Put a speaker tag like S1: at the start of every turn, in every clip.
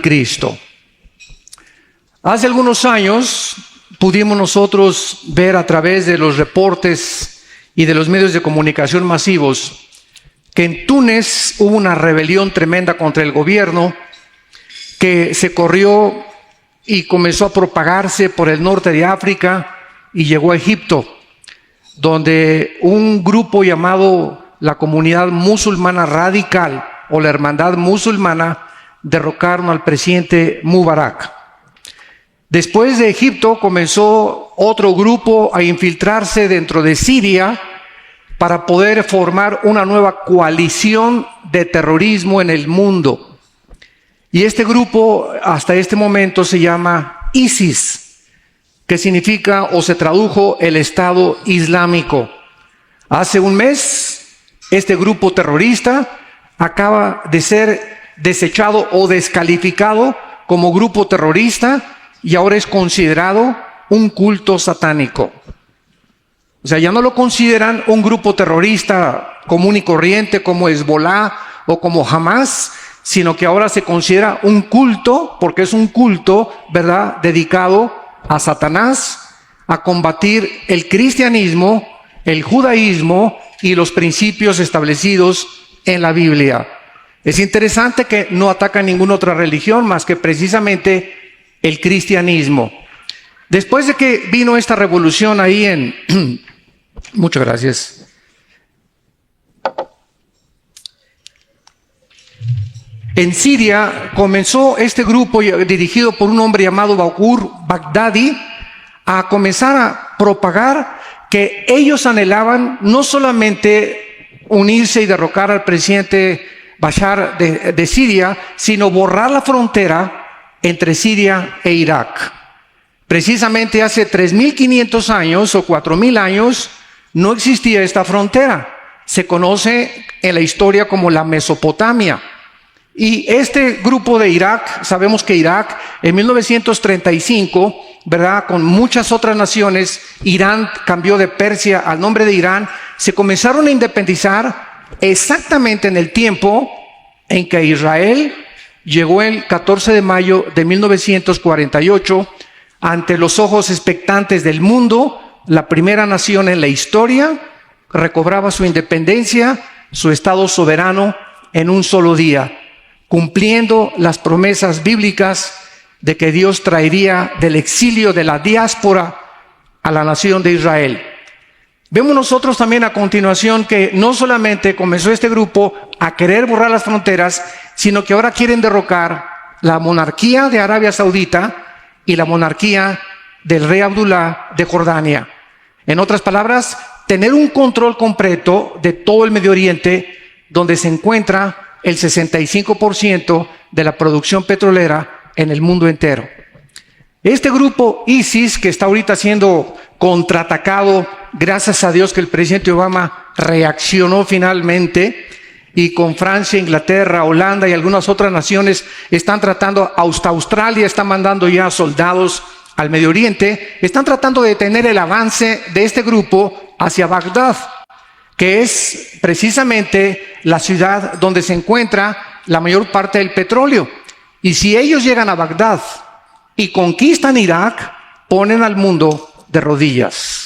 S1: Cristo. Hace algunos años pudimos nosotros ver a través de los reportes y de los medios de comunicación masivos que en Túnez hubo una rebelión tremenda contra el gobierno que se corrió y comenzó a propagarse por el norte de África y llegó a Egipto, donde un grupo llamado la Comunidad Musulmana Radical o la Hermandad Musulmana derrocaron al presidente Mubarak. Después de Egipto comenzó otro grupo a infiltrarse dentro de Siria para poder formar una nueva coalición de terrorismo en el mundo. Y este grupo hasta este momento se llama ISIS, que significa o se tradujo el Estado Islámico. Hace un mes, este grupo terrorista acaba de ser desechado o descalificado como grupo terrorista y ahora es considerado un culto satánico. O sea, ya no lo consideran un grupo terrorista común y corriente como Hezbollah o como Hamas, sino que ahora se considera un culto, porque es un culto, ¿verdad?, dedicado a Satanás, a combatir el cristianismo, el judaísmo y los principios establecidos en la Biblia. Es interesante que no ataca ninguna otra religión más que precisamente el cristianismo. Después de que vino esta revolución ahí en... Muchas gracias. En Siria comenzó este grupo dirigido por un hombre llamado Bakur Baghdadi a comenzar a propagar que ellos anhelaban no solamente unirse y derrocar al presidente Bashar de Siria, sino borrar la frontera entre Siria e Irak. Precisamente hace 3.500 años o 4.000 años no existía esta frontera. Se conoce en la historia como la Mesopotamia. Y este grupo de Irak, sabemos que Irak en 1935, ¿verdad?, con muchas otras naciones, Irán cambió de Persia al nombre de Irán, se comenzaron a independizar exactamente en el tiempo en que Israel llegó el 14 de mayo de 1948, ante los ojos expectantes del mundo, la primera nación en la historia recobraba su independencia, su estado soberano en un solo día, cumpliendo las promesas bíblicas de que Dios traería del exilio de la diáspora a la nación de Israel. Vemos nosotros también a continuación que no solamente comenzó este grupo a querer borrar las fronteras, sino que ahora quieren derrocar la monarquía de Arabia Saudita y la monarquía del rey Abdullah de Jordania. En otras palabras, tener un control completo de todo el Medio Oriente, donde se encuentra el 65% de la producción petrolera en el mundo entero. Este grupo ISIS, que está ahorita siendo contraatacado, gracias a Dios que el presidente Obama reaccionó finalmente, y con Francia, Inglaterra, Holanda y algunas otras naciones están tratando, hasta Australia está mandando ya soldados al Medio Oriente, están tratando de detener el avance de este grupo hacia Bagdad, que es precisamente la ciudad donde se encuentra la mayor parte del petróleo. Y si ellos llegan a Bagdad y conquistan Irak, ponen al mundo de rodillas.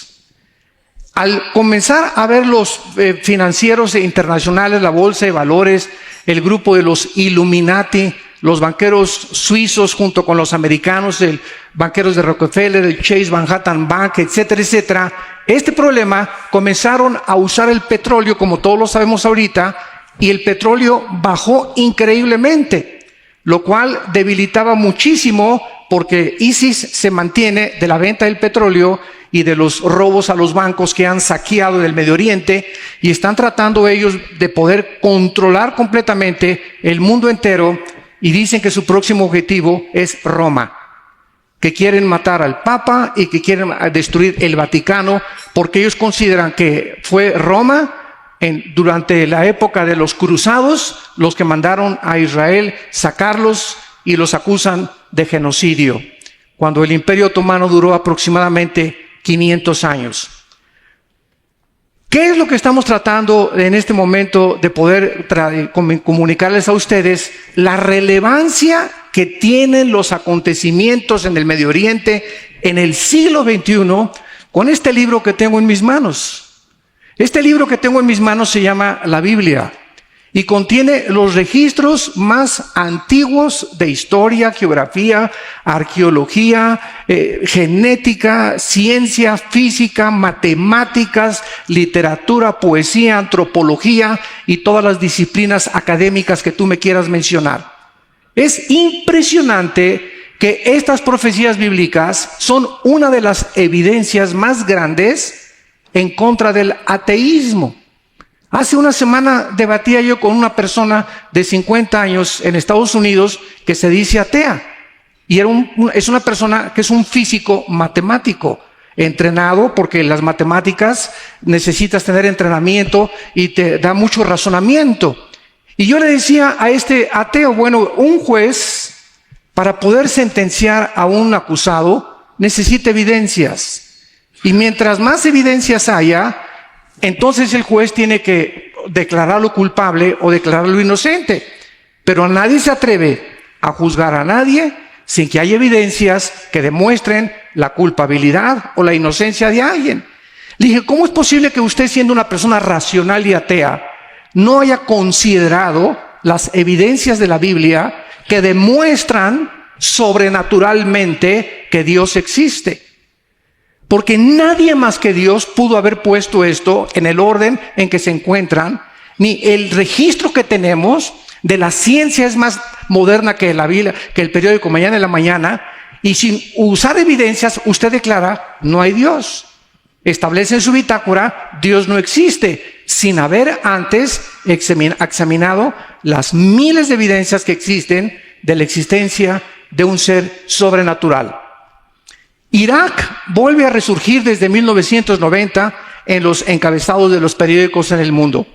S1: Al comenzar a ver los financieros internacionales, la bolsa de valores, el grupo de los Illuminati, los banqueros suizos junto con los americanos, el banqueros de Rockefeller, el Chase Manhattan Bank, etcétera, etcétera, este problema comenzaron a usar el petróleo, como todos lo sabemos ahorita, y el petróleo bajó increíblemente, lo cual debilitaba muchísimo porque ISIS se mantiene de la venta del petróleo y de los robos a los bancos que han saqueado del Medio Oriente, y están tratando ellos de poder controlar completamente el mundo entero, y dicen que su próximo objetivo es Roma, que quieren matar al Papa y que quieren destruir el Vaticano, porque ellos consideran que fue Roma durante la época de los cruzados los que mandaron a Israel sacarlos, y los acusan de genocidio, cuando el Imperio Otomano duró aproximadamente 500 años. ¿Qué es lo que estamos tratando en este momento de poder comunicarles a ustedes? La relevancia que tienen los acontecimientos en el Medio Oriente en el siglo XXI con este libro que tengo en mis manos. Este libro que tengo en mis manos se llama la Biblia y contiene los registros más antiguos de historia, geografía, arqueología, genética, ciencia, física, matemáticas, literatura, poesía, antropología y todas las disciplinas académicas que tú me quieras mencionar. Es impresionante que estas profecías bíblicas son una de las evidencias más grandes en contra del ateísmo. Hace una semana debatía yo con una persona de 50 años en Estados Unidos que se dice atea. Y es una persona que es un físico matemático, entrenado, porque las matemáticas necesitas tener entrenamiento y te da mucho razonamiento. Y yo le decía a este ateo, bueno, un juez, para poder sentenciar a un acusado, necesita evidencias. Y mientras más evidencias haya, entonces el juez tiene que declararlo culpable o declararlo inocente. Pero nadie se atreve a juzgar a nadie sin que haya evidencias que demuestren la culpabilidad o la inocencia de alguien. Le dije, ¿cómo es posible que usted, siendo una persona racional y atea, no haya considerado las evidencias de la Biblia que demuestran sobrenaturalmente que Dios existe? Porque nadie más que Dios pudo haber puesto esto en el orden en que se encuentran, ni el registro que tenemos de la ciencia es más moderna que la Biblia, que el periódico Mañana en la Mañana, y sin usar evidencias usted declara, no hay Dios. Establece en su bitácora, Dios no existe, sin haber antes examinado las miles de evidencias que existen de la existencia de un ser sobrenatural. Irak vuelve a resurgir desde 1990 en los encabezados de los periódicos en el mundo,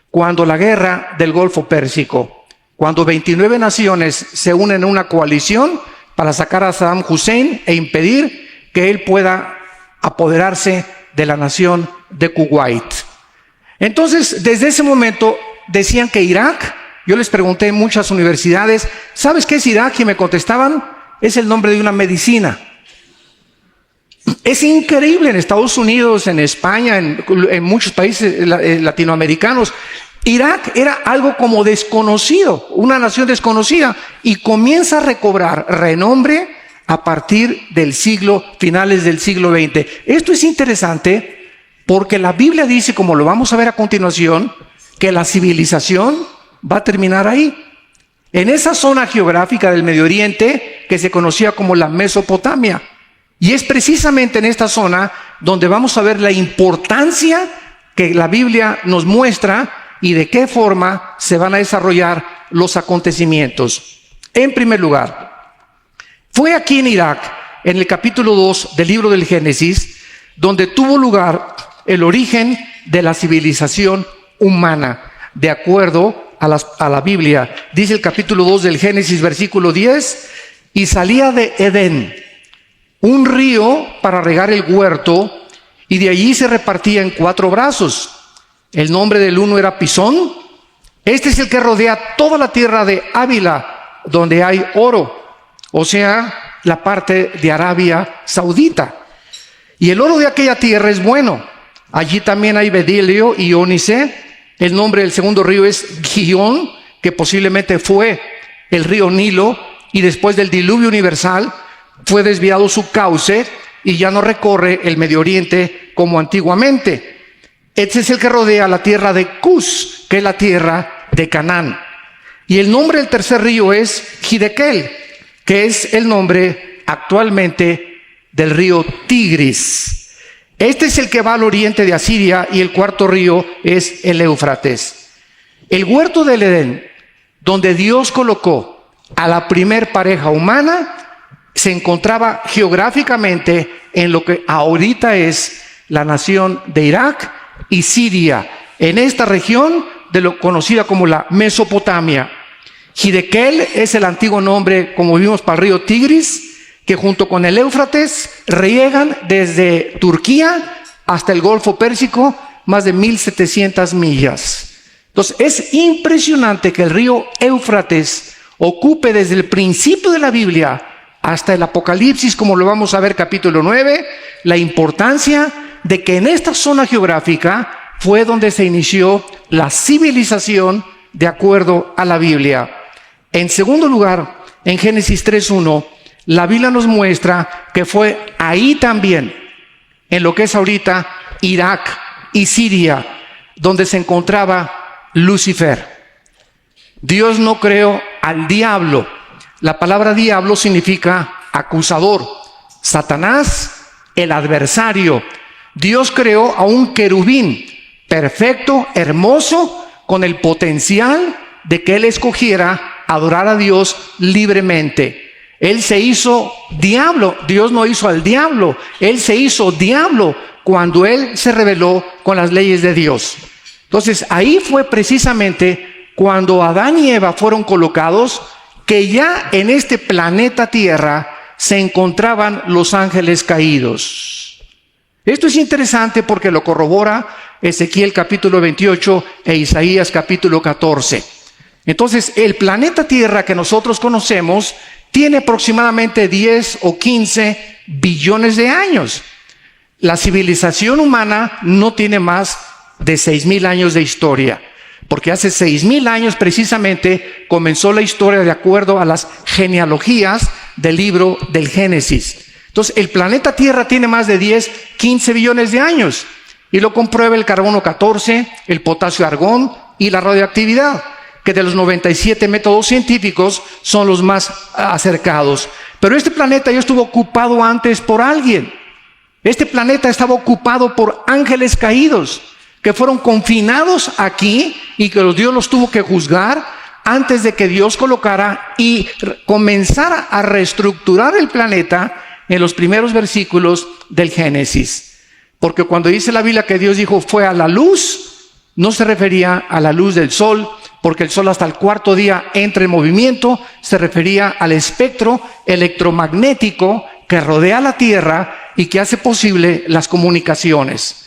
S1: cuando la guerra del Golfo Pérsico, cuando 29 naciones se unen en una coalición para sacar a Saddam Hussein e impedir que él pueda apoderarse de la nación de Kuwait. Entonces, desde ese momento decían que Irak, yo les pregunté en muchas universidades, ¿sabes qué es Irak? Y me contestaban, es el nombre de una medicina. Es increíble, en Estados Unidos, en España, en muchos países latinoamericanos, Irak era algo como desconocido, una nación desconocida, y comienza a recobrar renombre a partir del finales del siglo XX. Esto es interesante porque la Biblia dice, como lo vamos a ver a continuación, que la civilización va a terminar ahí, en esa zona geográfica del Medio Oriente que se conocía como la Mesopotamia. Y es precisamente en esta zona donde vamos a ver la importancia que la Biblia nos muestra y de qué forma se van a desarrollar los acontecimientos. En primer lugar, fue aquí en Irak, en el capítulo 2 del libro del Génesis, donde tuvo lugar el origen de la civilización humana, de acuerdo a la Biblia. Dice el capítulo 2 del Génesis, versículo 10, y salía de Edén un río para regar el huerto, y de allí se repartía en 4 brazos. El nombre del uno era Pisón. Este es el que rodea toda la tierra de Ávila, donde hay oro, o sea, la parte de Arabia Saudita. Y el oro de aquella tierra es bueno. Allí también hay bedelio y ónice. El nombre del segundo río es Gihón, que posiblemente fue el río Nilo, y después del diluvio universal fue desviado su cauce y ya no recorre el Medio Oriente como antiguamente. Este es el que rodea la tierra de Cus, que es la tierra de Canaán. Y el nombre del tercer río es Hiddekel, que es el nombre actualmente del río Tigris. Este es el que va al oriente de Asiria, y el cuarto río es el Éufrates. El huerto del Edén, donde Dios colocó a la primer pareja humana, se encontraba geográficamente en lo que ahorita es la nación de Irak y Siria, en esta región de lo conocida como la Mesopotamia. Hiddekel es el antiguo nombre, como vimos, para el río Tigris, que junto con el Éufrates riegan desde Turquía hasta el Golfo Pérsico, más de 1,700 millas. Entonces, es impresionante que el río Éufrates ocupe desde el principio de la Biblia hasta el Apocalipsis, como lo vamos a ver capítulo 9, la importancia de que en esta zona geográfica fue donde se inició la civilización de acuerdo a la Biblia. En segundo lugar, en Génesis 3:1, la Biblia nos muestra que fue ahí también, en lo que es ahorita Irak y Siria, donde se encontraba Lucifer. Dios no creó al diablo. La palabra diablo significa acusador. Satanás, el adversario. Dios creó a un querubín perfecto, hermoso, con el potencial de que él escogiera adorar a Dios libremente. Él se hizo diablo. Dios no hizo al diablo. Él se hizo diablo cuando él se rebeló con las leyes de Dios. Entonces, ahí fue precisamente cuando Adán y Eva fueron colocados, que ya en este planeta Tierra se encontraban los ángeles caídos. Esto es interesante porque lo corrobora Ezequiel capítulo 28 e Isaías capítulo 14. Entonces, el planeta Tierra que nosotros conocemos tiene aproximadamente 10 o 15 billones de años. La civilización humana no tiene más de 6,000 años de historia, porque hace 6,000 años precisamente comenzó la historia de acuerdo a las genealogías del libro del Génesis. Entonces, el planeta Tierra tiene más de 10, 15 billones de años, y lo comprueba el carbono 14, el potasio argón y la radioactividad, que de los 97 métodos científicos son los más acercados. Pero este planeta ya estuvo ocupado antes por alguien. Este planeta estaba ocupado por ángeles caídos, que fueron confinados aquí y que Dios los tuvo que juzgar antes de que Dios colocara y comenzara a reestructurar el planeta en los primeros versículos del Génesis. Porque cuando dice la Biblia que Dios dijo fue a la luz, no se refería a la luz del sol, porque el sol hasta el cuarto día entra en movimiento, se refería al espectro electromagnético que rodea la Tierra y que hace posible las comunicaciones.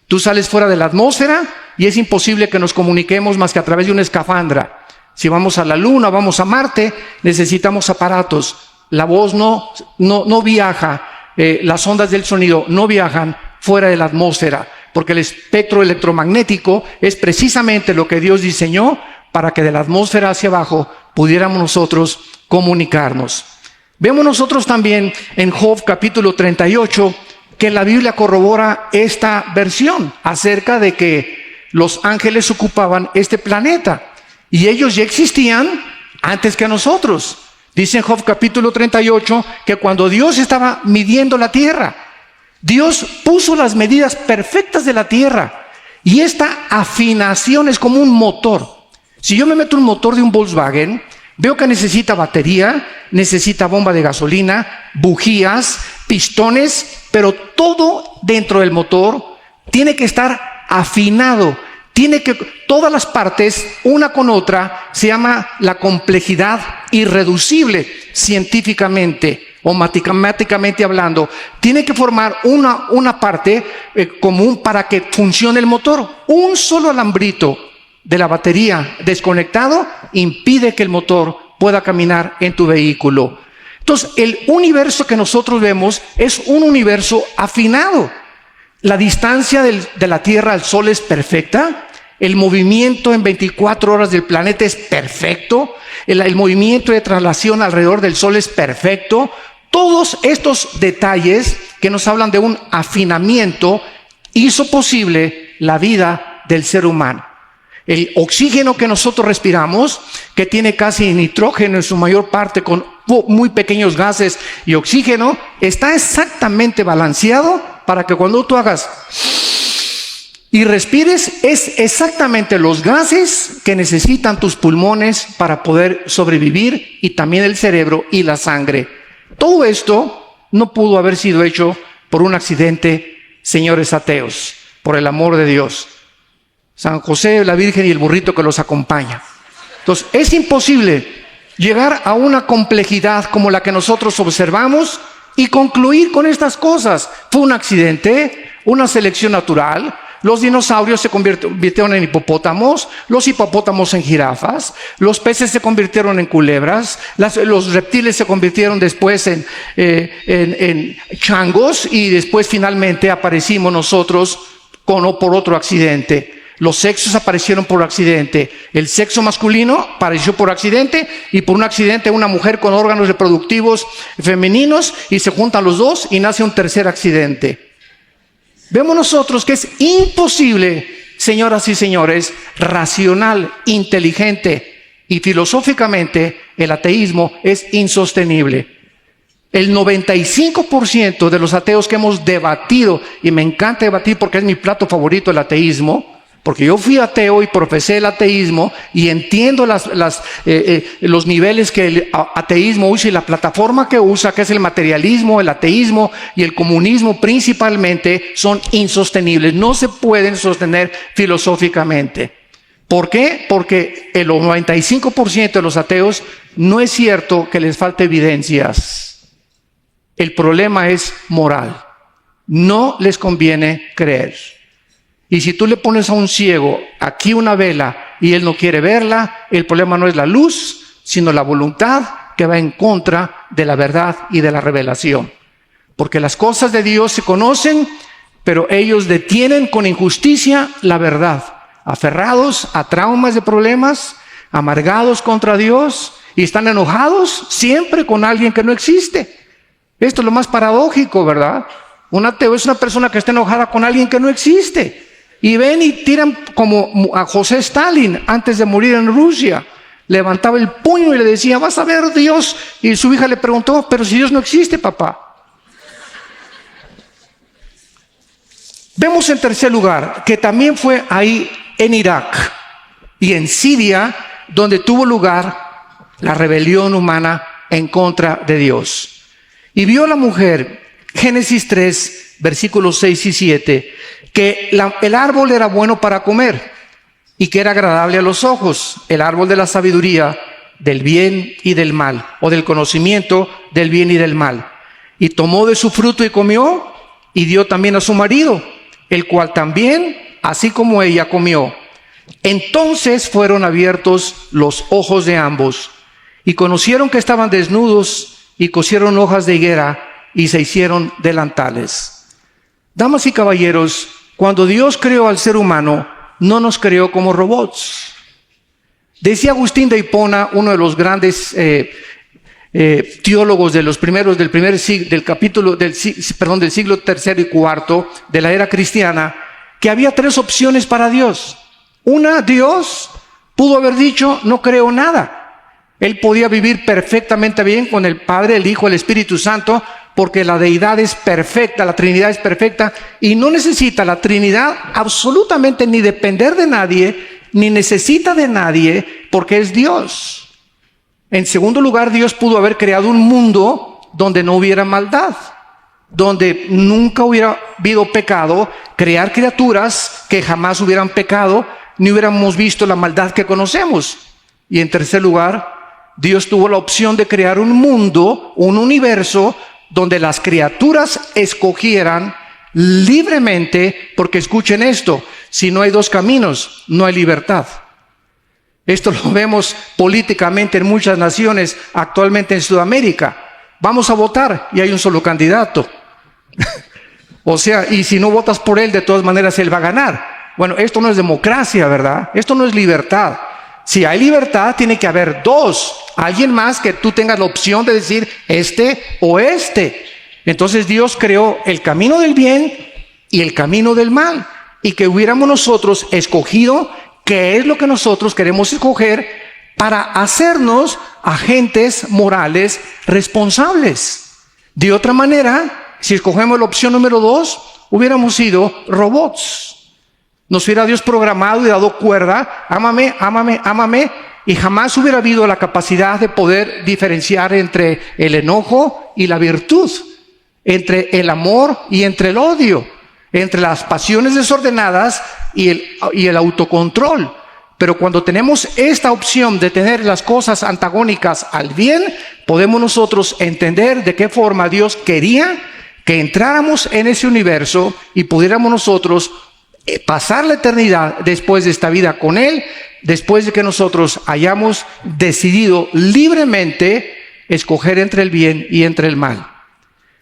S1: Tú sales fuera de la atmósfera y es imposible que nos comuniquemos más que a través de una escafandra. Si vamos a la Luna, vamos a Marte, necesitamos aparatos. La voz no viaja, las ondas del sonido no viajan fuera de la atmósfera, porque el espectro electromagnético es precisamente lo que Dios diseñó para que de la atmósfera hacia abajo pudiéramos nosotros comunicarnos. Vemos nosotros también en Job capítulo 38 que la Biblia corrobora esta versión acerca de que los ángeles ocupaban este planeta y ellos ya existían antes que nosotros. Dice en Job capítulo 38 que cuando Dios estaba midiendo la tierra, Dios puso las medidas perfectas de la tierra y esta afinación es como un motor. Si yo me meto un motor de un Volkswagen, veo que necesita batería, necesita bomba de gasolina, bujías, pistones, pero todo dentro del motor tiene que estar afinado. Todas las partes, una con otra, se llama la complejidad irreducible científicamente o matemáticamente hablando. Tiene que formar una parte común para que funcione el motor. Un solo alambrito de la batería desconectado impide que el motor pueda caminar en tu vehículo. Entonces, el universo que nosotros vemos es un universo afinado. La distancia de la Tierra al Sol es perfecta. El movimiento en 24 horas del planeta es perfecto. El movimiento de traslación alrededor del Sol es perfecto. Todos estos detalles que nos hablan de un afinamiento hizo posible la vida del ser humano. El oxígeno que nosotros respiramos, que tiene casi nitrógeno en su mayor parte con muy pequeños gases y oxígeno, está exactamente balanceado para que cuando tú hagas y respires, es exactamente los gases que necesitan tus pulmones para poder sobrevivir y también el cerebro y la sangre. Todo esto no pudo haber sido hecho por un accidente, señores ateos, por el amor de Dios. San José, la Virgen y el burrito que los acompaña. Entonces, es imposible llegar a una complejidad como la que nosotros observamos y concluir con estas cosas. Fue un accidente, una selección natural, Los dinosaurios se convirtieron en hipopótamos, los hipopótamos en jirafas, los peces se convirtieron en culebras, los reptiles se convirtieron después en changos, y después finalmente aparecimos nosotros por otro accidente. Los sexos aparecieron por accidente. El sexo masculino apareció por accidente, y por un accidente una mujer con órganos reproductivos femeninos, y se juntan los dos y nace un tercer accidente. Vemos nosotros que es imposible, señoras y señores, racional, inteligente y filosóficamente, el ateísmo es insostenible. El 95% de los ateos que hemos debatido, y me encanta debatir porque es mi plato favorito el ateísmo, porque yo fui ateo y profesé el ateísmo y entiendo los niveles que el ateísmo usa y la plataforma que usa, que es el materialismo, el ateísmo y el comunismo principalmente, son insostenibles. No se pueden sostener filosóficamente. ¿Por qué? Porque el 95% de los ateos no es cierto que les falte evidencias. El problema es moral. No les conviene creer. Y si tú le pones a un ciego aquí una vela y él no quiere verla, el problema no es la luz, sino la voluntad que va en contra de la verdad y de la revelación. Porque las cosas de Dios se conocen, pero ellos detienen con injusticia la verdad, aferrados a traumas de problemas, amargados contra Dios, y están enojados siempre con alguien que no existe. Esto es lo más paradójico, ¿verdad? Un ateo es una persona que está enojada con alguien que no existe. Y ven y tiran como a José Stalin antes de morir en Rusia. Levantaba el puño y le decía, vas a ver Dios. Y su hija le preguntó, pero si Dios no existe, papá. Vemos en tercer lugar que también fue ahí en Irak y en Siria donde tuvo lugar la rebelión humana en contra de Dios. Y vio la mujer, Génesis 3, versículos 6 y 7, que el árbol era bueno para comer y que era agradable a los ojos, el árbol de la sabiduría, del bien y del mal, o del conocimiento del bien y del mal. Y tomó de su fruto y comió, y dio también a su marido, el cual también, así como ella, comió. Entonces fueron abiertos los ojos de ambos, y conocieron que estaban desnudos, y cosieron hojas de higuera, y se hicieron delantales. Damas y caballeros, cuando Dios creó al ser humano, no nos creó como robots. Decía Agustín de Hipona, uno de los grandes teólogos de los primeros del siglo tercero y cuarto de la era cristiana, que había tres opciones para Dios. Una, Dios pudo haber dicho, no creo nada. Él podía vivir perfectamente bien con el Padre, el Hijo, el Espíritu Santo, porque la deidad es perfecta, la Trinidad es perfecta, y no necesita la Trinidad absolutamente ni depender de nadie, ni necesita de nadie, porque es Dios. En segundo lugar, Dios pudo haber creado un mundo donde no hubiera maldad, donde nunca hubiera habido pecado, crear criaturas que jamás hubieran pecado, ni hubiéramos visto la maldad que conocemos. Y en tercer lugar, Dios tuvo la opción de crear un mundo, un universo, donde las criaturas escogieran libremente, porque escuchen esto, si no hay dos caminos, no hay libertad. Esto lo vemos políticamente en muchas naciones, actualmente en Sudamérica. Vamos a votar y hay un solo candidato. O sea, y si no votas por él, de todas maneras él va a ganar. Bueno, esto no es democracia, ¿verdad? Esto no es libertad. Si hay libertad, tiene que haber dos. Alguien más que tú tengas la opción de decir este o este. Entonces Dios creó el camino del bien y el camino del mal. Y que hubiéramos nosotros escogido qué es lo que nosotros queremos escoger para hacernos agentes morales responsables. De otra manera, si escogemos la opción número 2, hubiéramos sido robots. Nos hubiera Dios programado y dado cuerda, ámame, ámame, ámame, y jamás hubiera habido la capacidad de poder diferenciar entre el enojo y la virtud, entre el amor y entre el odio, entre las pasiones desordenadas y el autocontrol. Pero cuando tenemos esta opción de tener las cosas antagónicas al bien, podemos nosotros entender de qué forma Dios quería que entráramos en ese universo y pudiéramos nosotros pasar la eternidad después de esta vida con Él, después de que nosotros hayamos decidido libremente escoger entre el bien y entre el mal.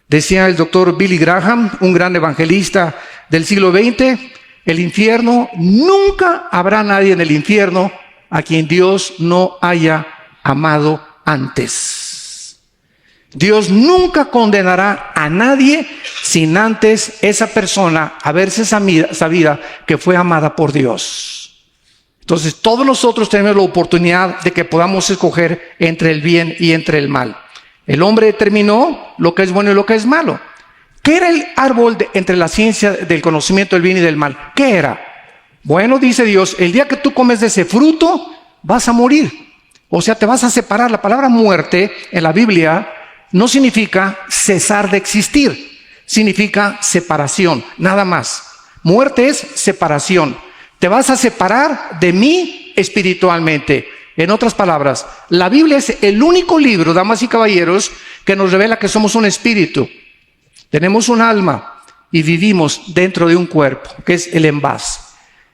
S1: Decía el doctor Billy Graham, un gran evangelista del siglo XX, el infierno, nunca habrá nadie en el infierno a quien Dios no haya amado antes. Dios nunca condenará a nadie sin antes esa persona haberse sabido que fue amada por Dios. Entonces todos nosotros tenemos la oportunidad de que podamos escoger entre el bien y entre el mal. El hombre determinó lo que es bueno y lo que es malo. ¿Qué era el árbol entre la ciencia del conocimiento del bien y del mal? ¿Qué era? Bueno, dice Dios, el día que tú comes de ese fruto, vas a morir. O sea, te vas a separar. La palabra muerte en la Biblia no significa cesar de existir. Significa separación, nada más. Muerte es separación. Te vas a separar de mí espiritualmente. En otras palabras, la Biblia es el único libro, damas y caballeros, que nos revela que somos un espíritu. Tenemos un alma y vivimos dentro de un cuerpo, que es el envase.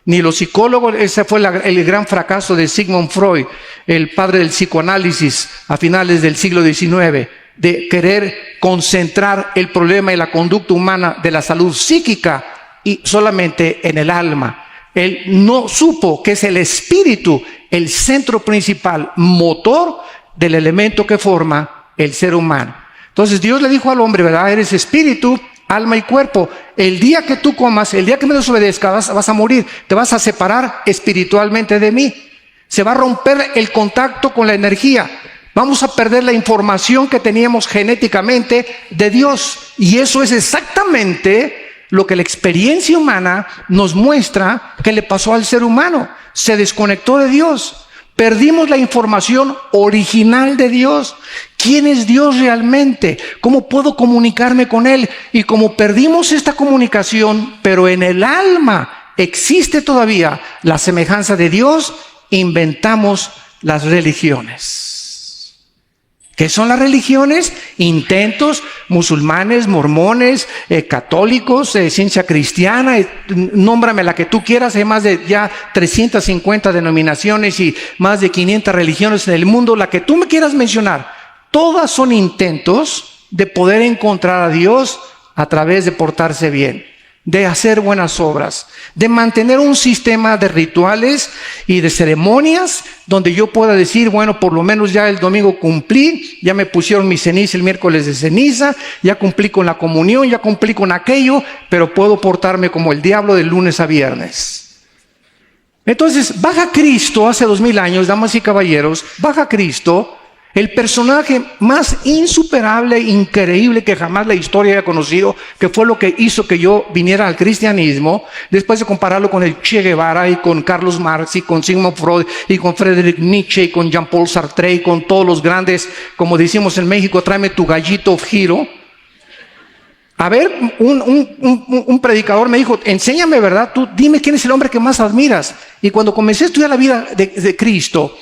S1: Ni los psicólogos, ese fue el gran fracaso de Sigmund Freud, el padre del psicoanálisis a finales del siglo XIX, de querer concentrar el problema y la conducta humana de la salud psíquica y solamente en el alma. Él no supo que es el espíritu el centro principal, motor del elemento que forma el ser humano. Entonces Dios le dijo al hombre, ¿verdad? Eres espíritu, alma y cuerpo. El día que tú comas, el día que me desobedezcas, vas a morir. Te vas a separar espiritualmente de mí. Se va a romper el contacto con la energía. Vamos a perder la información que teníamos genéticamente de Dios. Y eso es exactamente lo que la experiencia humana nos muestra que le pasó al ser humano. Se desconectó de Dios. Perdimos la información original de Dios. ¿Quién es Dios realmente? ¿Cómo puedo comunicarme con Él? Y como perdimos esta comunicación, pero en el alma existe todavía la semejanza de Dios, inventamos las religiones. ¿Qué son las religiones? Intentos, musulmanes, mormones, católicos, ciencia cristiana, nómbrame la que tú quieras. Hay más de ya 350 denominaciones y más de 500 religiones en el mundo, la que tú me quieras mencionar. Todas son intentos de poder encontrar a Dios a través de portarse bien, de hacer buenas obras, de mantener un sistema de rituales y de ceremonias donde yo pueda decir, bueno, por lo menos ya el domingo cumplí, ya me pusieron mi ceniza el miércoles de ceniza, ya cumplí con la comunión, ya cumplí con aquello, pero puedo portarme como el diablo de lunes a viernes. Entonces, baja Cristo hace 2000 años, damas y caballeros, baja Cristo, el personaje más insuperable, increíble que jamás la historia haya conocido, que fue lo que hizo que yo viniera al cristianismo, después de compararlo con el Che Guevara y con Carlos Marx y con Sigmund Freud y con Friedrich Nietzsche y con Jean-Paul Sartre y con todos los grandes, como decimos en México, tráeme tu gallito giro. A ver, un predicador me dijo, enséñame, ¿verdad? Tú dime quién es el hombre que más admiras. Y cuando comencé a estudiar la vida de Cristo,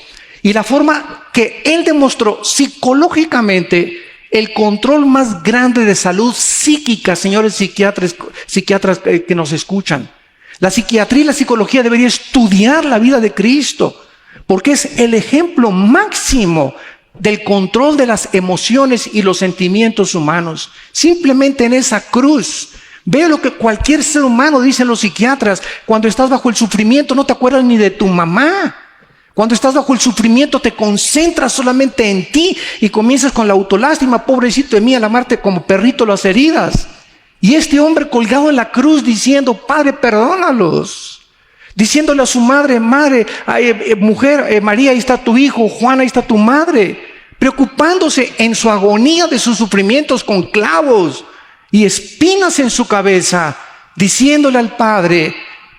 S1: y la forma que Él demostró psicológicamente el control más grande de salud psíquica, señores psiquiatras que nos escuchan. La psiquiatría y la psicología debería estudiar la vida de Cristo, porque es el ejemplo máximo del control de las emociones y los sentimientos humanos. Simplemente en esa cruz. Ve lo que cualquier ser humano, dicen los psiquiatras, cuando estás bajo el sufrimiento no te acuerdas ni de tu mamá. Cuando estás bajo el sufrimiento te concentras solamente en ti y comienzas con la autolástima, pobrecito de mí, al amarte como perrito las heridas. Y este hombre colgado en la cruz diciendo, Padre, perdónalos. Diciéndole a su madre, mujer, María, ahí está tu hijo, Juan, ahí está tu madre. Preocupándose en su agonía de sus sufrimientos con clavos y espinas en su cabeza, diciéndole al Padre,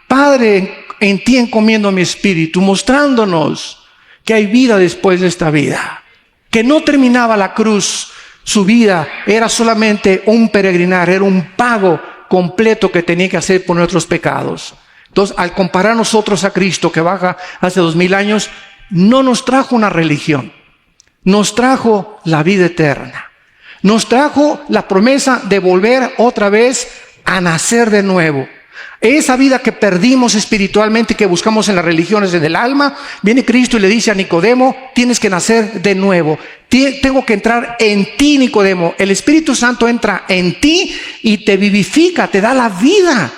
S1: Padre, en ti encomiendo mi espíritu, mostrándonos que hay vida después de esta vida, que no terminaba la cruz, su vida era solamente un peregrinar, era un pago completo que tenía que hacer por nuestros pecados. Entonces, al comparar nosotros a Cristo, que baja hace 2000 años, no nos trajo una religión, nos trajo la vida eterna, nos trajo la promesa de volver otra vez a nacer de nuevo, Esa vida que perdimos espiritualmente, que buscamos en las religiones del alma, viene Cristo y le dice a Nicodemo, tienes que nacer de nuevo. Tengo que entrar en ti, Nicodemo. El Espíritu Santo entra en ti y te vivifica, te da la vida.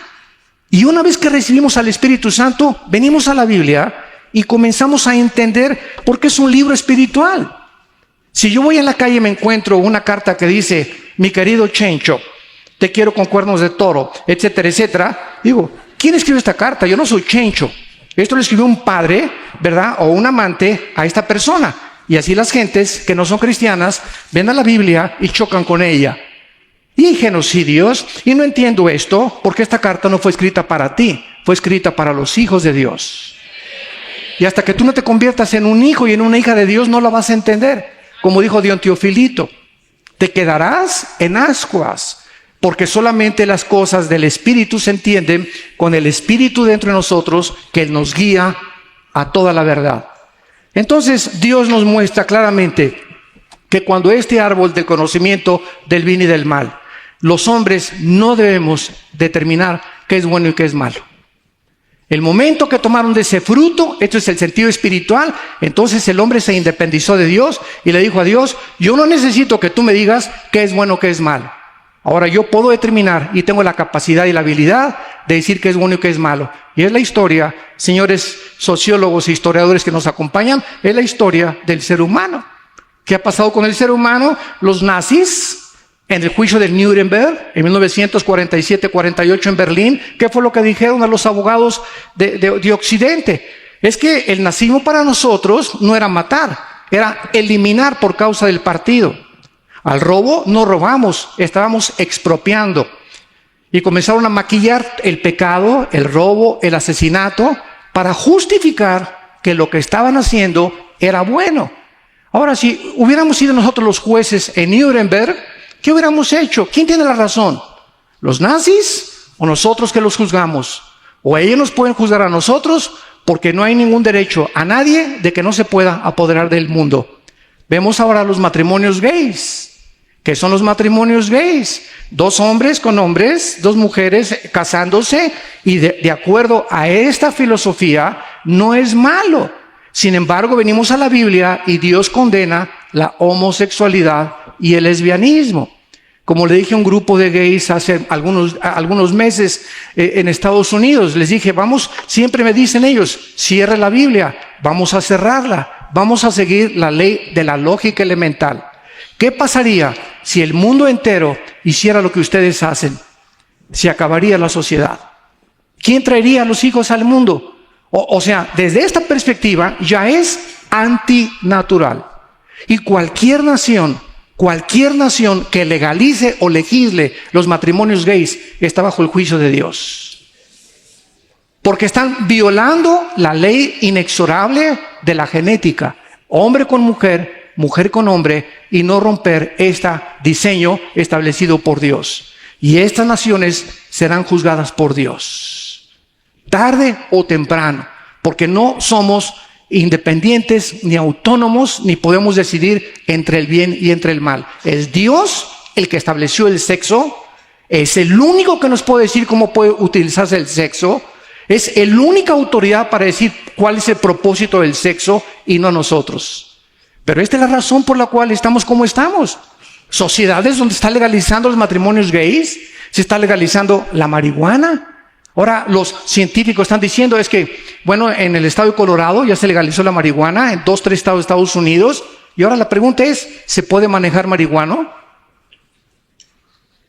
S1: Y una vez que recibimos al Espíritu Santo, venimos a la Biblia y comenzamos a entender por qué es un libro espiritual. Si yo voy en la calle y me encuentro una carta que dice, mi querido Chencho, te quiero con cuernos de toro, etcétera, etcétera. Digo, ¿quién escribió esta carta? Yo no soy Chencho. Esto lo escribió un padre, ¿verdad? O un amante a esta persona. Y así las gentes que no son cristianas ven a la Biblia y chocan con ella. Y hay genocidios, y no entiendo esto, porque esta carta no fue escrita para ti, fue escrita para los hijos de Dios. Y hasta que tú no te conviertas en un hijo y en una hija de Dios, no la vas a entender. Como dijo Dion Teofilito, te quedarás en ascuas. Porque solamente las cosas del Espíritu se entienden con el Espíritu dentro de nosotros, que Él nos guía a toda la verdad. Entonces Dios nos muestra claramente que cuando este árbol del conocimiento del bien y del mal, los hombres no debemos determinar qué es bueno y qué es malo. El momento que tomaron de ese fruto, esto es el sentido espiritual, entonces el hombre se independizó de Dios y le dijo a Dios, yo no necesito que tú me digas qué es bueno y qué es malo. Ahora yo puedo determinar y tengo la capacidad y la habilidad de decir qué es bueno y qué es malo. Y es la historia, señores sociólogos e historiadores que nos acompañan, es la historia del ser humano. ¿Qué ha pasado con el ser humano? Los nazis, en el juicio de Nuremberg, en 1947-48 en Berlín, ¿qué fue lo que dijeron a los abogados de Occidente? Es que el nazismo para nosotros no era matar, era eliminar por causa del partido. Al robo no robamos, estábamos expropiando. Y comenzaron a maquillar el pecado, el robo, el asesinato, para justificar que lo que estaban haciendo era bueno. Ahora, si hubiéramos sido nosotros los jueces en Nuremberg, ¿qué hubiéramos hecho? ¿Quién tiene la razón? ¿Los nazis o nosotros que los juzgamos? O ellos nos pueden juzgar a nosotros porque no hay ningún derecho a nadie de que no se pueda apoderar del mundo. Vemos ahora los matrimonios gays. ¿Qué son los matrimonios gays? Dos hombres con hombres, dos mujeres casándose, y de acuerdo a esta filosofía no es malo. Sin embargo, venimos a la Biblia y Dios condena la homosexualidad y el lesbianismo. Como le dije a un grupo de gays hace algunos meses en Estados Unidos, les dije, siempre me dicen ellos, cierre la Biblia, vamos a cerrarla, vamos a seguir la ley de la lógica elemental. ¿Qué pasaría si el mundo entero hiciera lo que ustedes hacen? Se acabaría la sociedad. ¿Quién traería a los hijos al mundo? O sea, desde esta perspectiva ya es antinatural. Y cualquier nación que legalice o legisle los matrimonios gays está bajo el juicio de Dios. Porque están violando la ley inexorable de la genética. Hombre con mujer, mujer con hombre, y no romper este diseño establecido por Dios. Y estas naciones serán juzgadas por Dios, tarde o temprano, porque no somos independientes ni autónomos, ni podemos decidir entre el bien y entre el mal. Es Dios el que estableció el sexo, es el único que nos puede decir cómo puede utilizarse el sexo, es la única autoridad para decir cuál es el propósito del sexo y no nosotros. Pero esta es la razón por la cual estamos como estamos. Sociedades donde está legalizando los matrimonios gays, se está legalizando la marihuana. Ahora los científicos están diciendo es que, bueno, en el estado de Colorado ya se legalizó la marihuana, en 2-3 estados de Estados Unidos. Y ahora la pregunta es, ¿se puede manejar marihuana?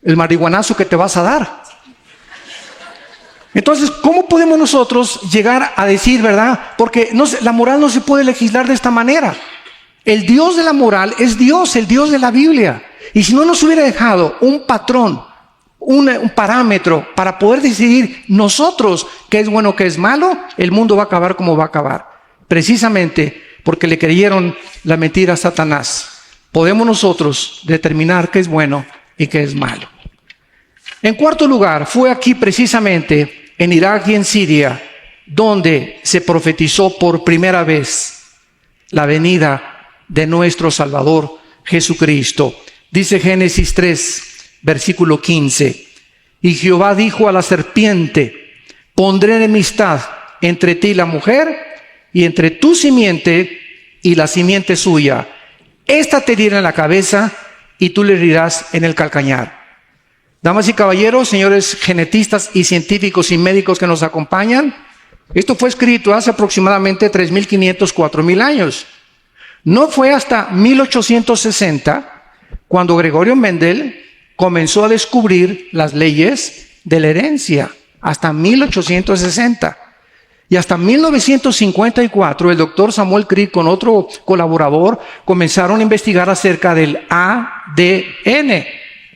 S1: El marihuanazo que te vas a dar. Entonces, ¿cómo podemos nosotros llegar a decir, verdad? Porque la moral no se puede legislar de esta manera. El Dios de la moral es Dios, el Dios de la Biblia. Y si no nos hubiera dejado un patrón, un parámetro para poder decidir nosotros qué es bueno, qué es malo, el mundo va a acabar como va a acabar. Precisamente porque le creyeron la mentira a Satanás. Podemos nosotros determinar qué es bueno y qué es malo. En cuarto lugar, fue aquí precisamente en Irak y en Siria donde se profetizó por primera vez la venida de nuestro Salvador Jesucristo. Dice Génesis 3, versículo 15. Y Jehová dijo a la serpiente, Pondré enemistad entre ti y la mujer, y entre tu simiente y la simiente suya. Esta te herirá en la cabeza, y tú le herirás en el calcañar. Damas y caballeros, señores genetistas y científicos y médicos que nos acompañan, esto fue escrito hace aproximadamente 3.500, 4.000 años. No fue hasta 1860 cuando Gregorio Mendel comenzó a descubrir las leyes de la herencia. Hasta 1860. Y hasta 1954 el doctor Samuel Crick con otro colaborador comenzaron a investigar acerca del ADN,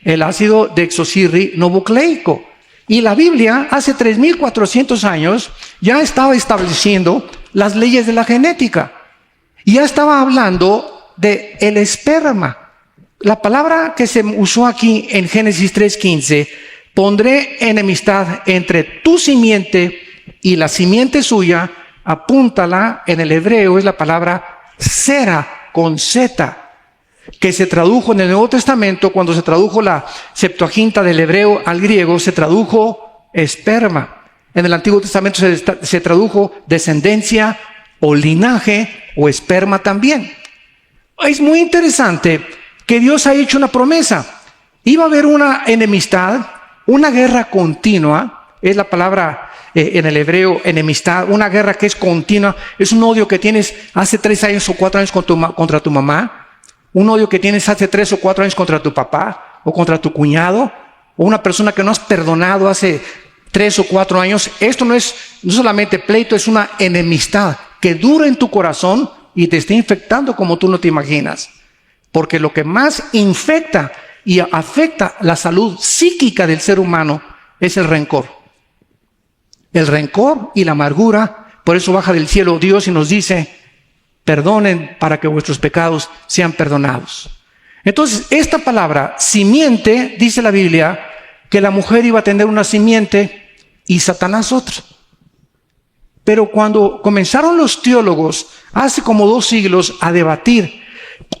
S1: el ácido desoxirribonucleico. Y la Biblia hace 3.400 años ya estaba estableciendo las leyes de la genética. Y ya estaba hablando de el esperma. La palabra que se usó aquí en Génesis 3:15, pondré enemistad entre tu simiente y la simiente suya, apúntala en el hebreo, es la palabra sera, con Z, que se tradujo en el Nuevo Testamento, cuando se tradujo la Septuaginta del hebreo al griego, se tradujo esperma. En el Antiguo Testamento se tradujo descendencia o linaje o esperma también. Es muy interesante que Dios ha hecho una promesa. Iba a haber una enemistad, una guerra continua, es la palabra en el hebreo enemistad, una guerra que es continua, es un odio que tienes hace 3 años o 4 años contra tu mamá, un odio que tienes hace 3 o 4 años contra tu papá o contra tu cuñado, o una persona que no has perdonado hace 3 o 4 años. Esto no solamente pleito, es una enemistad que dura en tu corazón y te está infectando como tú no te imaginas. Porque lo que más infecta y afecta la salud psíquica del ser humano es el rencor. El rencor y la amargura. Por eso baja del cielo Dios y nos dice: perdonen para que vuestros pecados sean perdonados. Entonces, esta palabra, simiente, dice la Biblia, que la mujer iba a tener una simiente y Satanás otra. Pero cuando comenzaron los teólogos, hace como 2 siglos, a debatir,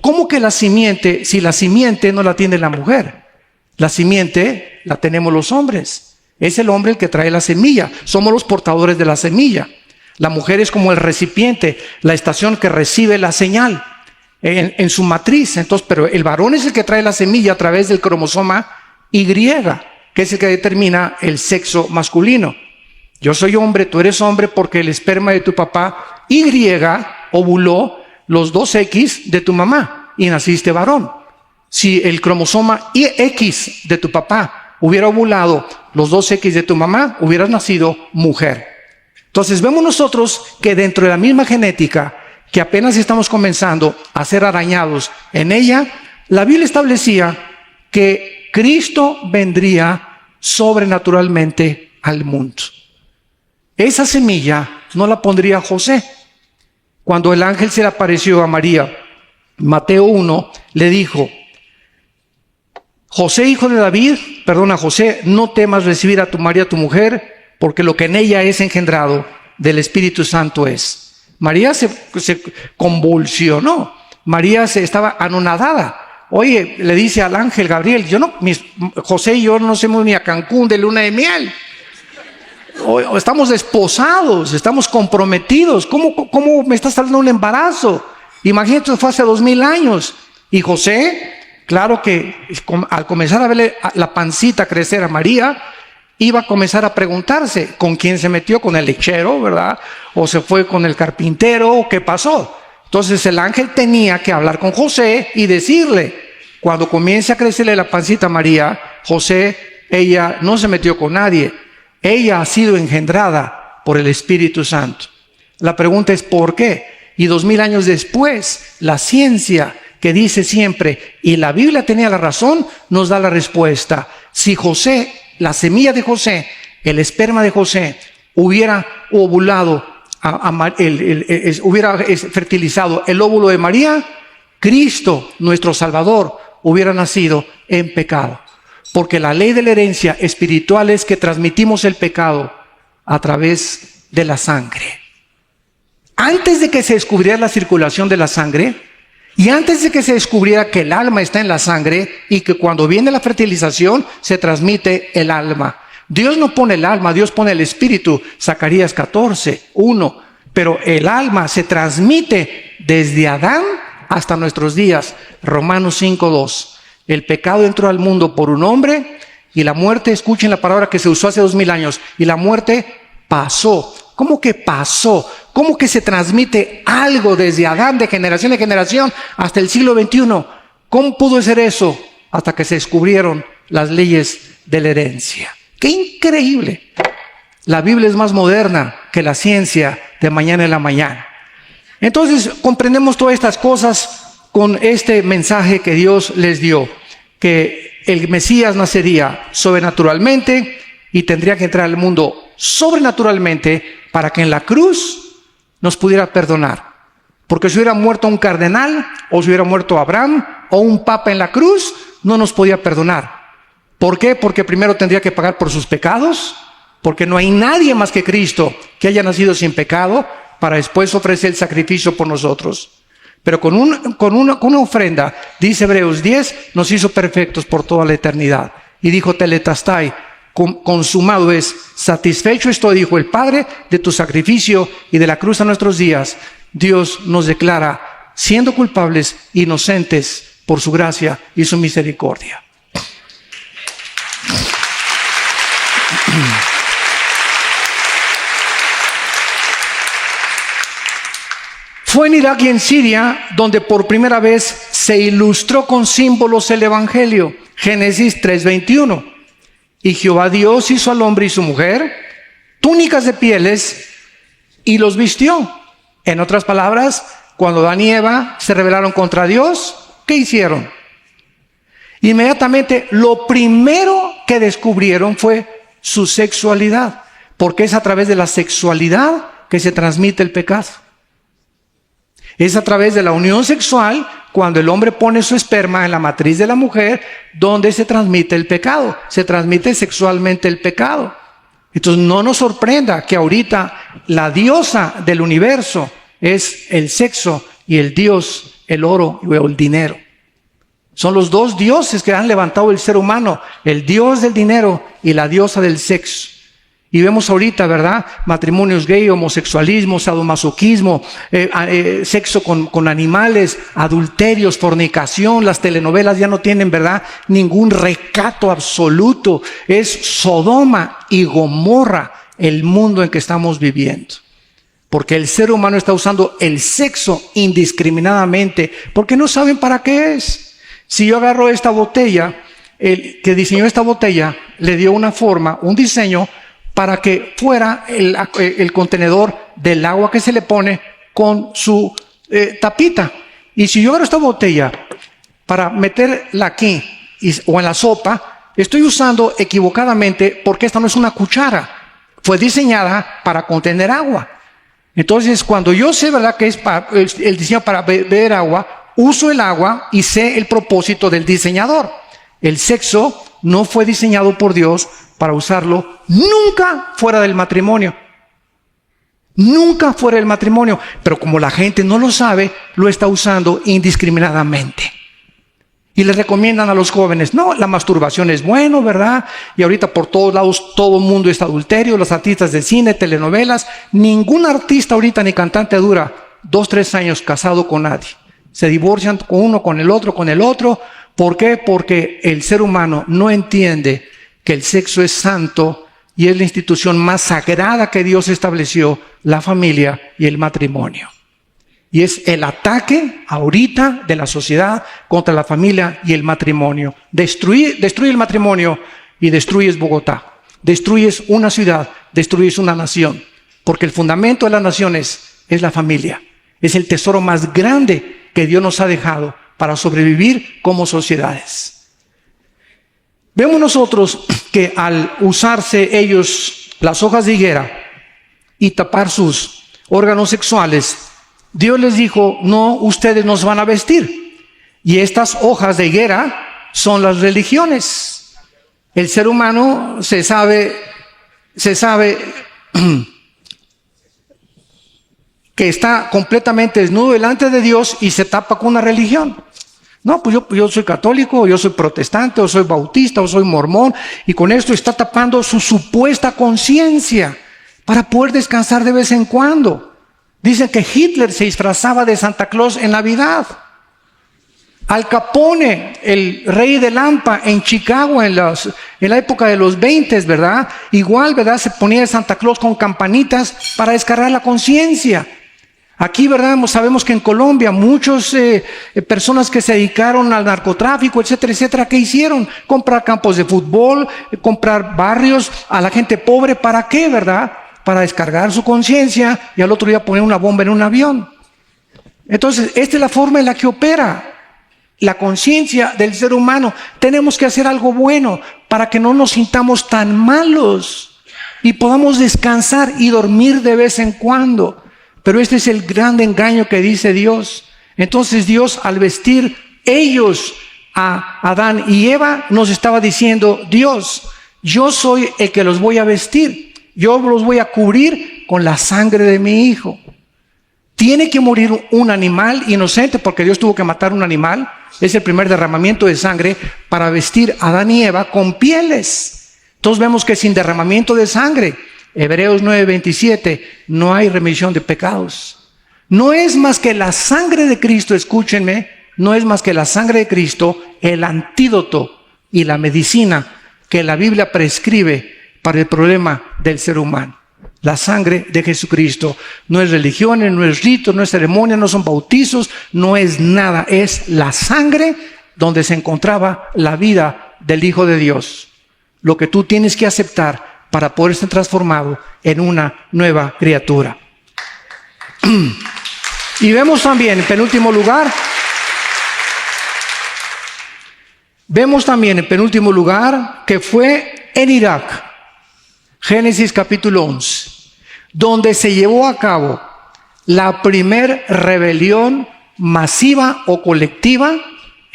S1: ¿cómo que la simiente, si la simiente no la tiene la mujer? La simiente la tenemos los hombres. Es el hombre el que trae la semilla. Somos los portadores de la semilla. La mujer es como el recipiente, la estación que recibe la señal en su matriz. Entonces, pero el varón es el que trae la semilla a través del cromosoma Y, que es el que determina el sexo masculino. Yo soy hombre, tú eres hombre porque el esperma de tu papá Y ovuló los 2X de tu mamá y naciste varón. Si el cromosoma X de tu papá hubiera ovulado los 2X de tu mamá, hubieras nacido mujer. Entonces vemos nosotros que dentro de la misma genética, que apenas estamos comenzando a ser arañados en ella, la Biblia establecía que Cristo vendría sobrenaturalmente al mundo. Esa semilla no la pondría José. Cuando el ángel se le apareció a María, Mateo 1, le dijo: José, hijo de David, José, no temas recibir a tu María, tu mujer, porque lo que en ella es engendrado del Espíritu Santo es. María se convulsionó. María estaba anonadada. Oye, le dice al ángel Gabriel: José y yo no nos hemos ni a Cancún de luna de miel. Estamos desposados, estamos comprometidos. ¿Cómo me estás hablando de un embarazo? Imagínate, fue hace 2000 años. Y José, claro que al comenzar a verle la pancita crecer a María, iba a comenzar a preguntarse con quién se metió, con el lechero, ¿verdad? O se fue con el carpintero, ¿qué pasó? Entonces el ángel tenía que hablar con José y decirle, cuando comience a crecerle la pancita a María, José, ella no se metió con nadie, ella ha sido engendrada por el Espíritu Santo. La pregunta es ¿por qué? Y 2000 años después, la ciencia, que dice siempre, y la Biblia tenía la razón, nos da la respuesta. Si José, la semilla de José, el esperma de José, hubiera ovulado, hubiera fertilizado el óvulo de María, Cristo, nuestro Salvador, hubiera nacido en pecado. Porque la ley de la herencia espiritual es que transmitimos el pecado a través de la sangre. Antes de que se descubriera la circulación de la sangre, y antes de que se descubriera que el alma está en la sangre y que cuando viene la fertilización se transmite el alma. Dios no pone el alma, Dios pone el espíritu. Zacarías 14:1. Pero el alma se transmite desde Adán hasta nuestros días. Romanos 5:2. El pecado entró al mundo por un hombre y la muerte, escuchen la palabra que se usó hace 2000 años, y la muerte pasó. ¿Cómo que pasó? ¿Cómo que se transmite algo desde Adán de generación en generación hasta el siglo XXI? ¿Cómo pudo ser eso? Hasta que se descubrieron las leyes de la herencia. ¡Qué increíble! La Biblia es más moderna que la ciencia de mañana en la mañana. Entonces comprendemos todas estas cosas con este mensaje que Dios les dio, que el Mesías nacería sobrenaturalmente y tendría que entrar al mundo sobrenaturalmente para que en la cruz nos pudiera perdonar. Porque si hubiera muerto un cardenal, o si hubiera muerto Abraham, o un papa en la cruz, no nos podía perdonar. ¿Por qué? Porque primero tendría que pagar por sus pecados, porque no hay nadie más que Cristo que haya nacido sin pecado, para después ofrecer el sacrificio por nosotros. Pero con una ofrenda, dice Hebreos 10, nos hizo perfectos por toda la eternidad. Y dijo Tetelestai, consumado es, satisfecho estoy, dijo el Padre, de tu sacrificio y de la cruz a nuestros días. Dios nos declara, siendo culpables, inocentes por su gracia y su misericordia. Fue en Irak y en Siria donde por primera vez se ilustró con símbolos el Evangelio. Génesis 3:21. Y Jehová Dios hizo al hombre y su mujer túnicas de pieles y los vistió. En otras palabras, cuando Adán y Eva se rebelaron contra Dios, ¿qué hicieron? Inmediatamente lo primero que descubrieron fue su sexualidad, porque es a través de la sexualidad que se transmite el pecado. Es a través de la unión sexual, cuando el hombre pone su esperma en la matriz de la mujer, donde se transmite el pecado. Se transmite sexualmente el pecado. Entonces no nos sorprenda que ahorita la diosa del universo es el sexo y el dios, el oro o el dinero. Son los dos dioses que han levantado el ser humano, el dios del dinero y la diosa del sexo. Y vemos ahorita, ¿verdad? Matrimonios gay, homosexualismo, sadomasoquismo, sexo con animales, adulterios, fornicación. Las telenovelas ya no tienen, ¿verdad?, ningún recato absoluto. Es Sodoma y Gomorra el mundo en que estamos viviendo. Porque el ser humano está usando el sexo indiscriminadamente, porque no saben para qué es. Si yo agarro esta botella, el que diseñó esta botella le dio una forma, un diseño, para que fuera el contenedor del agua que se le pone con su tapita. Y si yo agarro esta botella para meterla aquí o en la sopa, estoy usando equivocadamente, porque esta no es una cuchara. Fue diseñada para contener agua. Entonces, cuando yo sé, ¿verdad?, que es el diseño para beber agua, uso el agua y sé el propósito del diseñador. El sexo no fue diseñado por Dios para usarlo nunca fuera del matrimonio. Nunca fuera del matrimonio. Pero como la gente no lo sabe, lo está usando indiscriminadamente. Y les recomiendan a los jóvenes, no, la masturbación es bueno, ¿verdad? Y ahorita por todos lados todo el mundo está adulterio, los artistas de cine, telenovelas. Ningún artista ahorita ni cantante dura 2-3 años casado con nadie. Se divorcian con uno, con el otro, con el otro. ¿Por qué? Porque el ser humano no entiende que el sexo es santo y es la institución más sagrada que Dios estableció, la familia y el matrimonio. Y es el ataque ahorita de la sociedad contra la familia y el matrimonio. Destruye el matrimonio y destruyes Bogotá. Destruyes una ciudad, destruyes una nación. Porque el fundamento de las naciones es la familia. Es el tesoro más grande que Dios nos ha dejado para sobrevivir como sociedades. Vemos nosotros que al usarse ellos las hojas de higuera y tapar sus órganos sexuales, Dios les dijo, no, ustedes nos van a vestir. Y estas hojas de higuera son las religiones. El ser humano se sabe que está completamente desnudo delante de Dios y se tapa con una religión. No, pues yo soy católico, yo soy protestante, o soy bautista, o soy mormón, y con esto está tapando su supuesta conciencia para poder descansar de vez en cuando. Dicen que Hitler se disfrazaba de Santa Claus en Navidad. Al Capone, el rey de Lampa en Chicago en la época de los 20, ¿verdad? Igual, ¿verdad? Se ponía de Santa Claus con campanitas para descargar la conciencia. Aquí, ¿verdad? Sabemos que en Colombia muchas personas que se dedicaron al narcotráfico, etcétera, etcétera, ¿qué hicieron? Comprar campos de fútbol, comprar barrios a la gente pobre. ¿Para qué, verdad? Para descargar su conciencia y al otro día poner una bomba en un avión. Entonces, esta es la forma en la que opera la conciencia del ser humano. Tenemos que hacer algo bueno para que no nos sintamos tan malos y podamos descansar y dormir de vez en cuando. Pero este es el gran engaño que dice Dios. Entonces Dios, al vestir ellos a Adán y Eva, nos estaba diciendo: Dios, yo soy el que los voy a vestir, yo los voy a cubrir con la sangre de mi hijo. Tiene que morir un animal inocente, porque Dios tuvo que matar un animal. Es el primer derramamiento de sangre para vestir a Adán y Eva con pieles. Entonces vemos que sin derramamiento de sangre, Hebreos 9:27, no hay remisión de pecados. No es más que la sangre de Cristo, escúchenme, no es más que la sangre de Cristo el antídoto y la medicina que la Biblia prescribe para el problema del ser humano. La sangre de Jesucristo. No es religiones, no es ritos, no es ceremonia, no son bautizos, no es nada. Es la sangre donde se encontraba la vida del Hijo de Dios. Lo que tú tienes que aceptar para poder ser transformado en una nueva criatura. Y vemos también, en penúltimo lugar, que fue en Irak. Génesis capítulo 11, donde se llevó a cabo la primer rebelión masiva o colectiva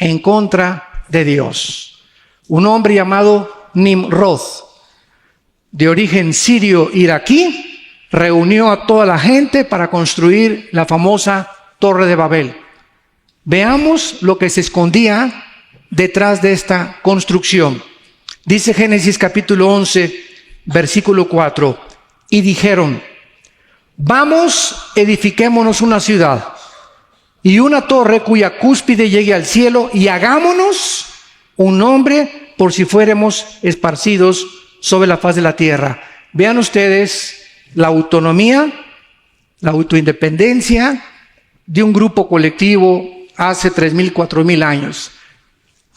S1: en contra de Dios. Un hombre llamado Nimrod, de origen sirio-iraquí, reunió a toda la gente para construir la famosa Torre de Babel. Veamos lo que se escondía detrás de esta construcción. Dice Génesis capítulo 11, versículo 4, y dijeron: vamos, edifiquémonos una ciudad y una torre cuya cúspide llegue al cielo, y hagámonos un nombre por si fuéramos esparcidos sobre la faz de la tierra. Vean ustedes la autonomía, la autoindependencia de un grupo colectivo hace 3,000, 4,000 años.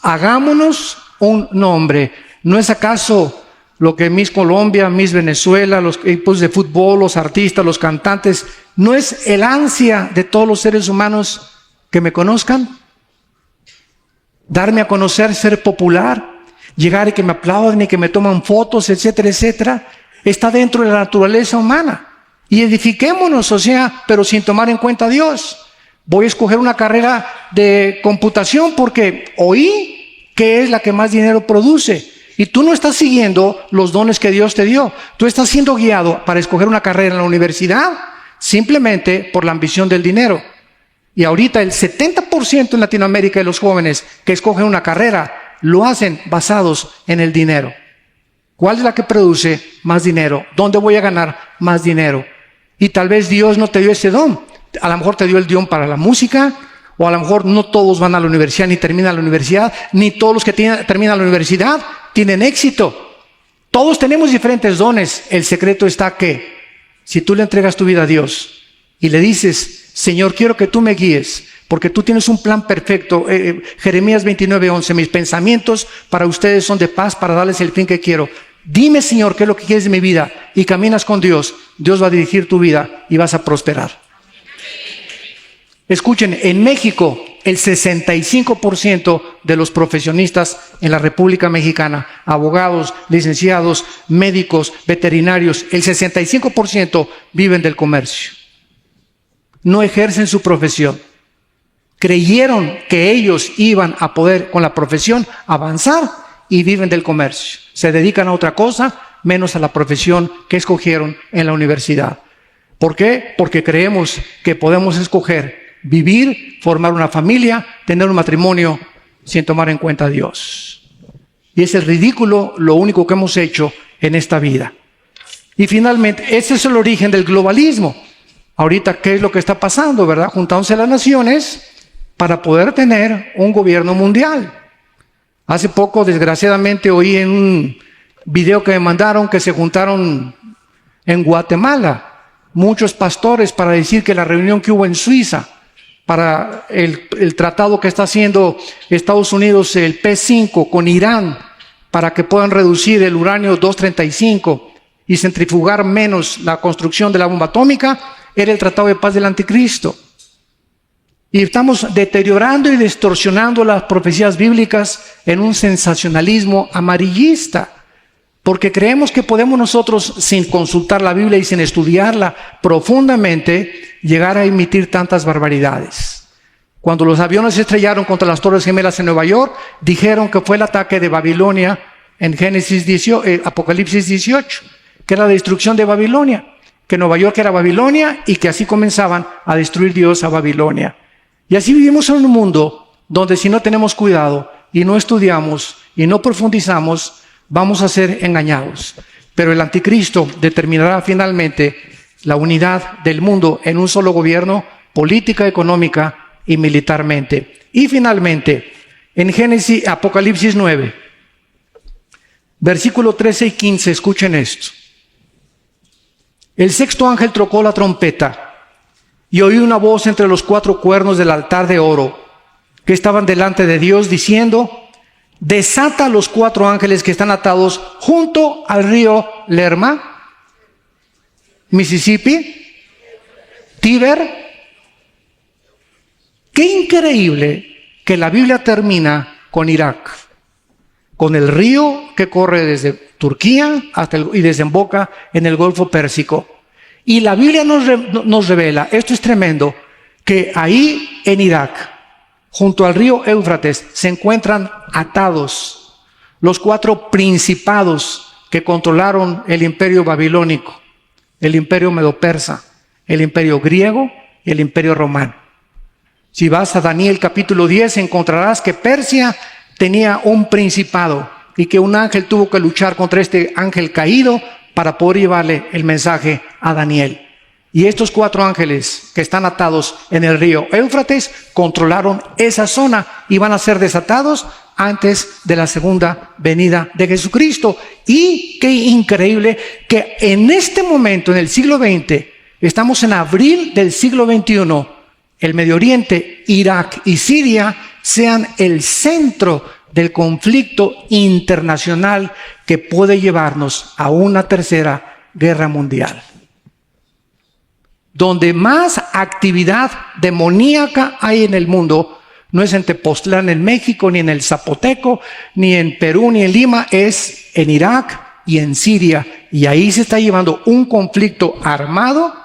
S1: Hagámonos un nombre. ¿No es acaso lo que Miss Colombia, Miss Venezuela, los equipos de fútbol, los artistas, los cantantes, no es el ansia de todos los seres humanos que me conozcan? Darme a conocer, ser popular, llegar y que me aplauden y que me toman fotos, etcétera, etcétera. Está dentro de la naturaleza humana. Y edifiquémonos, o sea, pero sin tomar en cuenta a Dios. Voy a escoger una carrera de computación porque oí que es la que más dinero produce. Y tú no estás siguiendo los dones que Dios te dio. Tú estás siendo guiado para escoger una carrera en la universidad simplemente por la ambición del dinero. Y ahorita el 70% en Latinoamérica de los jóvenes que escogen una carrera lo hacen basados en el dinero. ¿Cuál es la que produce más dinero? ¿Dónde voy a ganar más dinero? Y tal vez Dios no te dio ese don. A lo mejor te dio el don para la música, o a lo mejor no todos van a la universidad ni terminan la universidad, ni todos los que terminan la universidad tienen éxito. Todos tenemos diferentes dones. El secreto está que si tú le entregas tu vida a Dios y le dices: Señor, quiero que tú me guíes, porque tú tienes un plan perfecto. Jeremías 29:11, mis pensamientos para ustedes son de paz, para darles el fin que quiero. Dime, Señor, qué es lo que quieres de mi vida, y caminas con Dios. Dios va a dirigir tu vida y vas a prosperar. Escuchen, en México, el 65% de los profesionistas en la República Mexicana, abogados, licenciados, médicos, veterinarios, el 65% viven del comercio. No ejercen su profesión. Creyeron que ellos iban a poder, con la profesión, avanzar, y viven del comercio. Se dedican a otra cosa, menos a la profesión que escogieron en la universidad. ¿Por qué? Porque creemos que podemos escoger vivir, formar una familia, tener un matrimonio sin tomar en cuenta a Dios. Y es el ridículo lo único que hemos hecho en esta vida. Y finalmente, ese es el origen del globalismo. Ahorita, ¿qué es lo que está pasando, verdad? Juntándose las naciones para poder tener un gobierno mundial. Hace poco, desgraciadamente, oí en un video que me mandaron que se juntaron en Guatemala muchos pastores para decir que la reunión que hubo en Suiza para el tratado que está haciendo Estados Unidos, el P5 con Irán, para que puedan reducir el uranio 235 y centrifugar menos la construcción de la bomba atómica, era el tratado de paz del anticristo. Y estamos deteriorando y distorsionando las profecías bíblicas en un sensacionalismo amarillista, porque creemos que podemos nosotros, sin consultar la Biblia y sin estudiarla profundamente, llegar a emitir tantas barbaridades. Cuando los aviones se estrellaron contra las Torres Gemelas en Nueva York, dijeron que fue el ataque de Babilonia en Apocalipsis 18, que era la destrucción de Babilonia, que Nueva York era Babilonia y que así comenzaban a destruir Dios a Babilonia. Y así vivimos en un mundo donde si no tenemos cuidado y no estudiamos y no profundizamos, vamos a ser engañados. Pero el anticristo determinará finalmente la unidad del mundo en un solo gobierno, política, económica y militarmente. Y finalmente, en Apocalipsis 9, versículo 13 y 15, escuchen esto. El sexto ángel tocó la trompeta y oí una voz entre los 4 cuernos del altar de oro que estaban delante de Dios diciendo: desata a los 4 ángeles que están atados junto al río Lerma, Mississippi, Tíber. Qué increíble que la Biblia termina con Irak, con el río que corre desde Turquía y desemboca en el Golfo Pérsico. Y la Biblia nos revela, esto es tremendo, que ahí en Irak, junto al río Éufrates, se encuentran atados los 4 principados que controlaron el imperio babilónico, el imperio medo-persa, el imperio griego y el imperio romano. Si vas a Daniel capítulo 10, encontrarás que Persia tenía un principado y que un ángel tuvo que luchar contra este ángel caído para poder llevarle el mensaje a Daniel. Y estos 4 ángeles que están atados en el río Éufrates controlaron esa zona y van a ser desatados antes de la segunda venida de Jesucristo. Y qué increíble que en este momento, en el siglo XX, estamos en abril del siglo XXI, el Medio Oriente, Irak y Siria sean el centro del conflicto internacional que puede llevarnos a una tercera guerra mundial. Donde más actividad demoníaca hay en el mundo, no es en Tepoztlán, en México, ni en el Zapoteco, ni en Perú, ni en Lima, es en Irak y en Siria. Y ahí se está llevando un conflicto armado,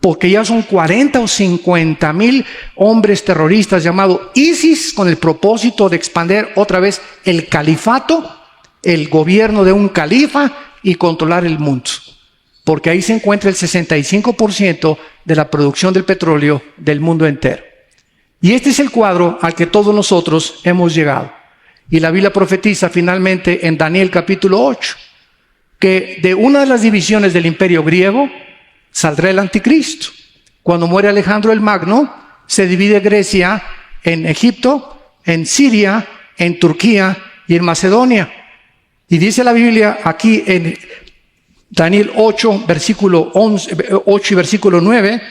S1: porque ya son 40 o 50 mil hombres terroristas llamados ISIS, con el propósito de expandir otra vez el califato, el gobierno de un califa y controlar el mundo. Porque ahí se encuentra el 65% de la producción del petróleo del mundo entero. Y este es el cuadro al que todos nosotros hemos llegado. Y la Biblia profetiza finalmente en Daniel capítulo 8, que de una de las divisiones del imperio griego saldrá el anticristo. Cuando muere Alejandro el Magno, se divide Grecia en Egipto, en Siria, en Turquía y en Macedonia. Y dice la Biblia aquí en Daniel 8, versículo 8 y versículo 9,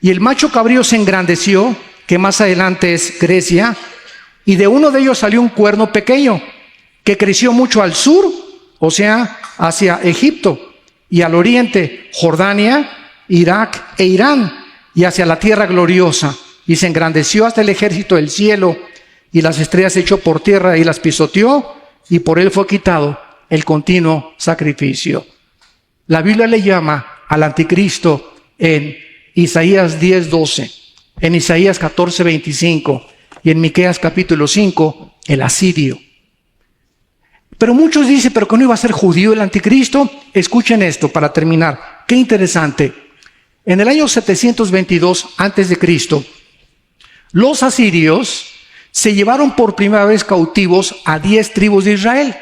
S1: y el macho cabrío se engrandeció, que más adelante es Grecia, y de uno de ellos salió un cuerno pequeño, que creció mucho al sur, o sea, hacia Egipto, y al oriente, Jordania, Irak e Irán, y hacia la tierra gloriosa, y se engrandeció hasta el ejército del cielo, y las estrellas echó por tierra y las pisoteó, y por él fue quitado el continuo sacrificio. La Biblia le llama al anticristo en Isaías 10:12, en Isaías 14:25 y en Miqueas capítulo 5, el asirio. Pero muchos dicen, ¿pero que no iba a ser judío el anticristo? Escuchen esto para terminar. Qué interesante. En el año 722 a.C., Los asirios se llevaron por primera vez cautivos a 10 tribus de Israel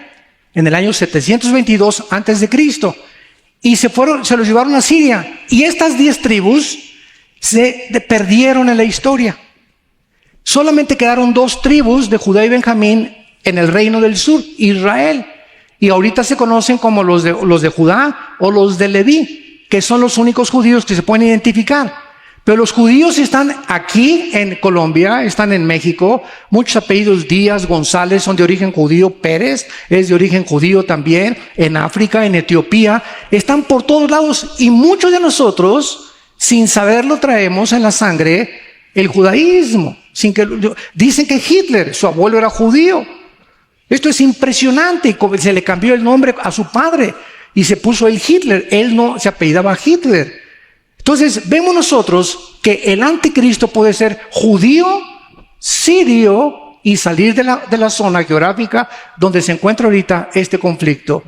S1: en el año 722 antes de Cristo. Y se los llevaron a Siria. Y estas 10 tribus se perdieron en la historia. Solamente quedaron 2 tribus de Judá y Benjamín en el reino del sur, Israel. Y ahorita se conocen como los de Judá o los de Leví, que son los únicos judíos que se pueden identificar. Pero los judíos están aquí en Colombia, están en México. Muchos apellidos Díaz, González son de origen judío. Pérez es de origen judío también. En África, en Etiopía, están por todos lados. Y muchos de nosotros, sin saberlo, traemos en la sangre el judaísmo. Dicen que Hitler, su abuelo era judío. Esto es impresionante. Se le cambió el nombre a su padre y se puso el Hitler. Él no se apellidaba Hitler. Entonces, vemos nosotros que el anticristo puede ser judío, sirio y salir de la zona geográfica donde se encuentra ahorita este conflicto.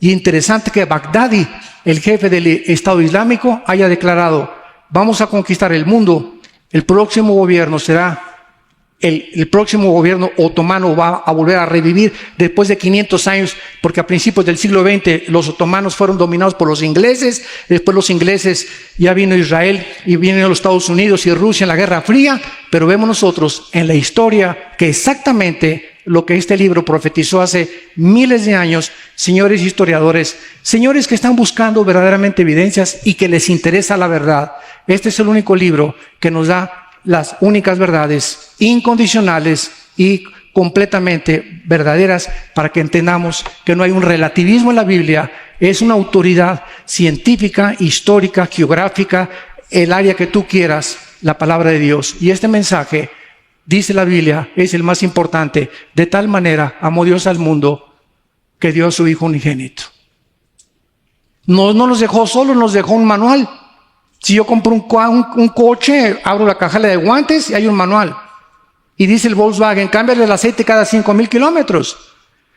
S1: Y interesante que Bagdadi, el jefe del Estado Islámico, haya declarado: vamos a conquistar el mundo. El próximo gobierno será el próximo gobierno otomano, va a volver a revivir después de 500 años, porque a principios del siglo XX los otomanos fueron dominados por los ingleses. Después los ingleses, ya vino Israel y vienen los Estados Unidos y Rusia en la Guerra Fría. Pero vemos nosotros en la historia que exactamente lo que este libro profetizó hace miles de años. Señores historiadores, señores que están buscando verdaderamente evidencias y que les interesa la verdad, este es el único libro que nos da las únicas verdades incondicionales y completamente verdaderas, para que entendamos que no hay un relativismo en la Biblia. Es una autoridad científica, histórica, geográfica, el área que tú quieras, la palabra de Dios. Y este mensaje, dice la Biblia, es el más importante. De tal manera amó Dios al mundo que dio a su Hijo unigénito. No nos dejó solo, nos dejó un manual. Si yo compro un coche, abro la caja de guantes y hay un manual. Y dice el Volkswagen: cámbiale el aceite cada 5,000 kilómetros.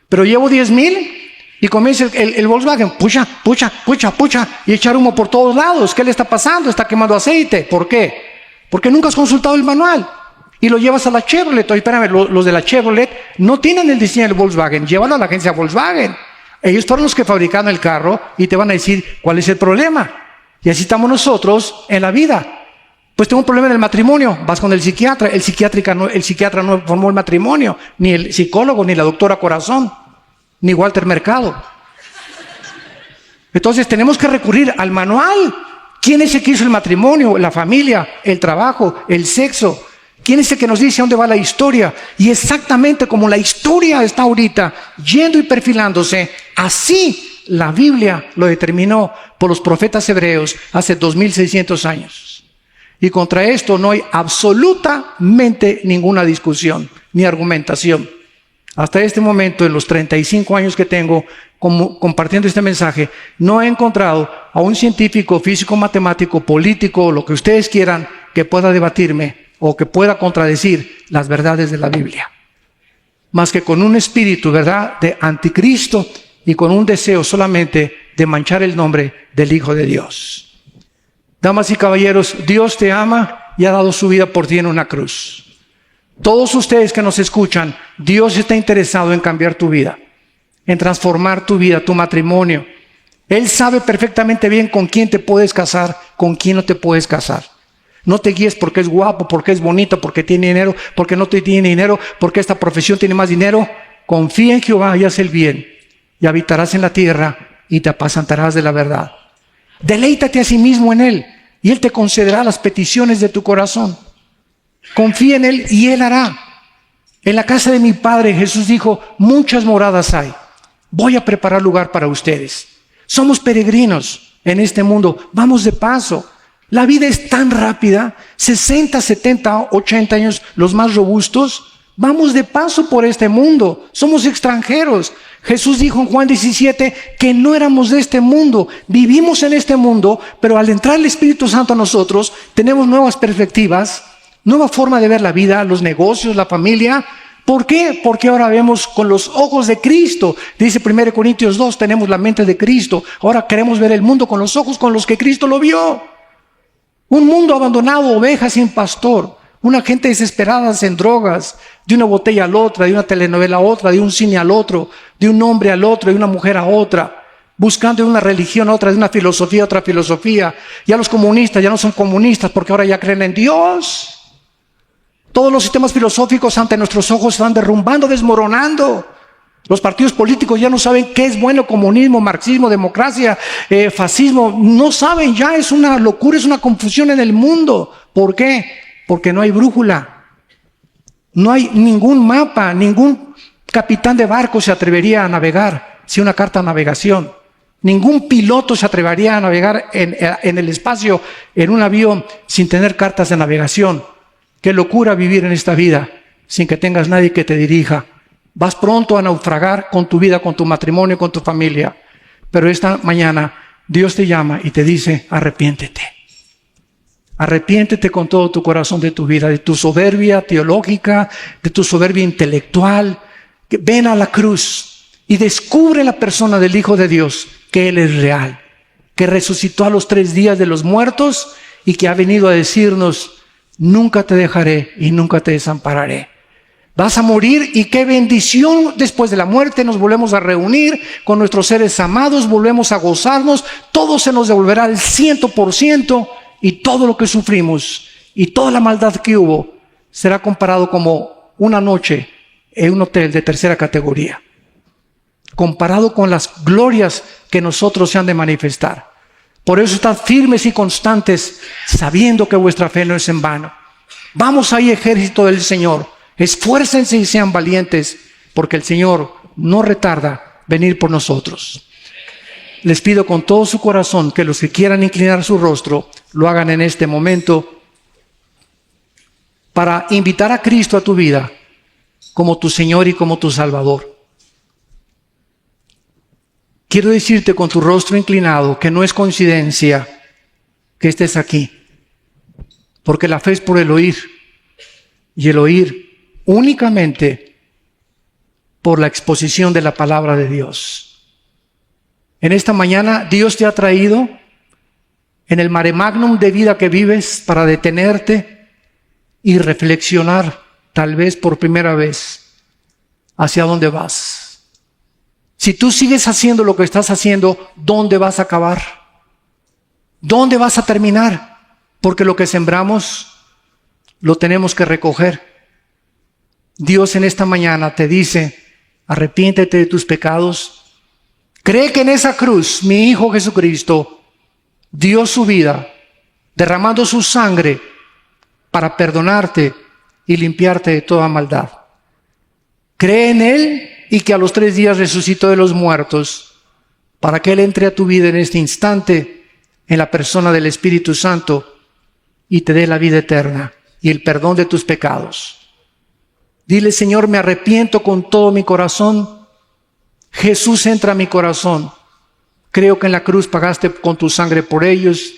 S1: Pero llevo 10,000 y comienza el Volkswagen, pucha, y echar humo por todos lados. ¿Qué le está pasando? Está quemando aceite. ¿Por qué? Porque nunca has consultado el manual. Y lo llevas a la Chevrolet. Oye, espérame, los de la Chevrolet no tienen el diseño del Volkswagen. Llévalo a la agencia Volkswagen. Ellos fueron los que fabricaron el carro y te van a decir cuál es el problema. Y así estamos nosotros en la vida. Pues tengo un problema en el matrimonio, vas con el psiquiatra. El psiquiatra no formó el matrimonio, ni el psicólogo, ni la doctora Corazón, ni Walter Mercado. Entonces tenemos que recurrir al manual. ¿Quién es el que hizo el matrimonio, la familia, el trabajo, el sexo? ¿Quién es el que nos dice a dónde va la historia? Y exactamente como la historia está ahorita yendo y perfilándose, así la Biblia lo determinó por los profetas hebreos hace 2600 años. Y contra esto no hay absolutamente ninguna discusión ni argumentación. Hasta este momento, en los 35 años que tengo compartiendo este mensaje, no he encontrado a un científico, físico, matemático, político, lo que ustedes quieran, que pueda debatirme o que pueda contradecir las verdades de la Biblia. Más que con un espíritu, ¿verdad?, de anticristo, y con un deseo solamente de manchar el nombre del Hijo de Dios. Damas y caballeros, Dios te ama y ha dado su vida por ti en una cruz. Todos ustedes que nos escuchan, Dios está interesado en cambiar tu vida, en transformar tu vida, tu matrimonio. Él sabe perfectamente bien con quién te puedes casar, con quién no te puedes casar. No te guíes porque es guapo, porque es bonito, porque tiene dinero, porque no tiene dinero, porque esta profesión tiene más dinero. Confía en Jehová y haz el bien, y habitarás en la tierra y te apacentarás de la verdad. Deleítate a sí mismo en Él y Él te concederá las peticiones de tu corazón. Confía en Él y Él hará. En la casa de mi Padre, Jesús dijo: muchas moradas hay. Voy a preparar lugar para ustedes. Somos peregrinos en este mundo, vamos de paso. La vida es tan rápida, 60, 70, 80 años, los más robustos. Vamos de paso por este mundo, somos extranjeros. Jesús dijo en Juan 17 que no éramos de este mundo, vivimos en este mundo, pero al entrar el Espíritu Santo a nosotros, tenemos nuevas perspectivas, nueva forma de ver la vida, los negocios, la familia. ¿Por qué? Porque ahora vemos con los ojos de Cristo. Dice 1 Corintios 2, tenemos la mente de Cristo. Ahora queremos ver el mundo con los ojos con los que Cristo lo vio. Un mundo abandonado, ovejas sin pastor. Una gente desesperada en drogas, de una botella a la otra, de una telenovela a otra, de un cine al otro, de un hombre al otro, de una mujer a otra, buscando de una religión a otra, de una filosofía a otra filosofía. Ya los comunistas ya no son comunistas porque ahora ya creen en Dios. Todos los sistemas filosóficos ante nuestros ojos se van derrumbando, desmoronando. Los partidos políticos ya no saben qué es bueno: comunismo, marxismo, democracia, fascismo. No saben ya, es una locura, es una confusión en el mundo. ¿Por qué? Porque no hay brújula. No hay ningún mapa, ningún capitán de barco se atrevería a navegar sin una carta de navegación. Ningún piloto se atrevería a navegar en el espacio, en un avión, sin tener cartas de navegación. Qué locura vivir en esta vida sin que tengas nadie que te dirija. Vas pronto a naufragar con tu vida, con tu matrimonio, con tu familia. Pero esta mañana Dios te llama y te dice: arrepiéntete. Arrepiéntete con todo tu corazón de tu vida, de tu soberbia teológica, de tu soberbia intelectual. Ven a la cruz y descubre la persona del Hijo de Dios, que Él es real, que resucitó a los 3 días de los muertos y que ha venido a decirnos: nunca te dejaré y nunca te desampararé. Vas a morir y qué bendición. Después de la muerte nos volvemos a reunir con nuestros seres amados, volvemos a gozarnos, todo se nos devolverá al 100% y todo lo que sufrimos y toda la maldad que hubo será comparado como una noche en un hotel de 3ª categoría, comparado con las glorias que nosotros se han de manifestar. Por eso estad firmes y constantes, sabiendo que vuestra fe no es en vano. Vamos ahí, ejército del Señor. Esfuércense y sean valientes, porque el Señor no retarda venir por nosotros. Les pido con todo su corazón que los que quieran inclinar su rostro lo hagan en este momento, para invitar a Cristo a tu vida como tu Señor y como tu Salvador. Quiero decirte con tu rostro inclinado que no es coincidencia que estés aquí, porque la fe es por el oír, y el oír únicamente por la exposición de la palabra de Dios. En esta mañana Dios te ha traído en el mare magnum de vida que vives para detenerte y reflexionar, tal vez por primera vez, hacia dónde vas. Si tú sigues haciendo lo que estás haciendo, ¿dónde vas a acabar? ¿Dónde vas a terminar? Porque lo que sembramos lo tenemos que recoger. Dios en esta mañana te dice: arrepiéntete de tus pecados. Cree que en esa cruz mi Hijo Jesucristo dio su vida, derramando su sangre para perdonarte y limpiarte de toda maldad. Cree en Él y que a los 3 días resucitó de los muertos, para que Él entre a tu vida en este instante en la persona del Espíritu Santo y te dé la vida eterna y el perdón de tus pecados. Dile: Señor, me arrepiento con todo mi corazón. Jesús, entra a mi corazón. Creo que en la cruz pagaste con tu sangre por ellos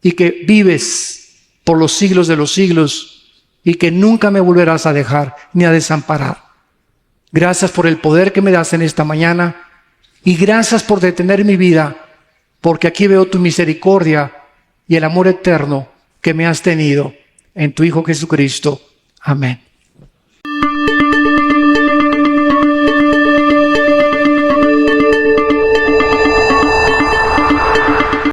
S1: y que vives por los siglos de los siglos y que nunca me volverás a dejar ni a desamparar. Gracias por el poder que me das en esta mañana y gracias por detener mi vida, porque aquí veo tu misericordia y el amor eterno que me has tenido en tu Hijo Jesucristo. Amén.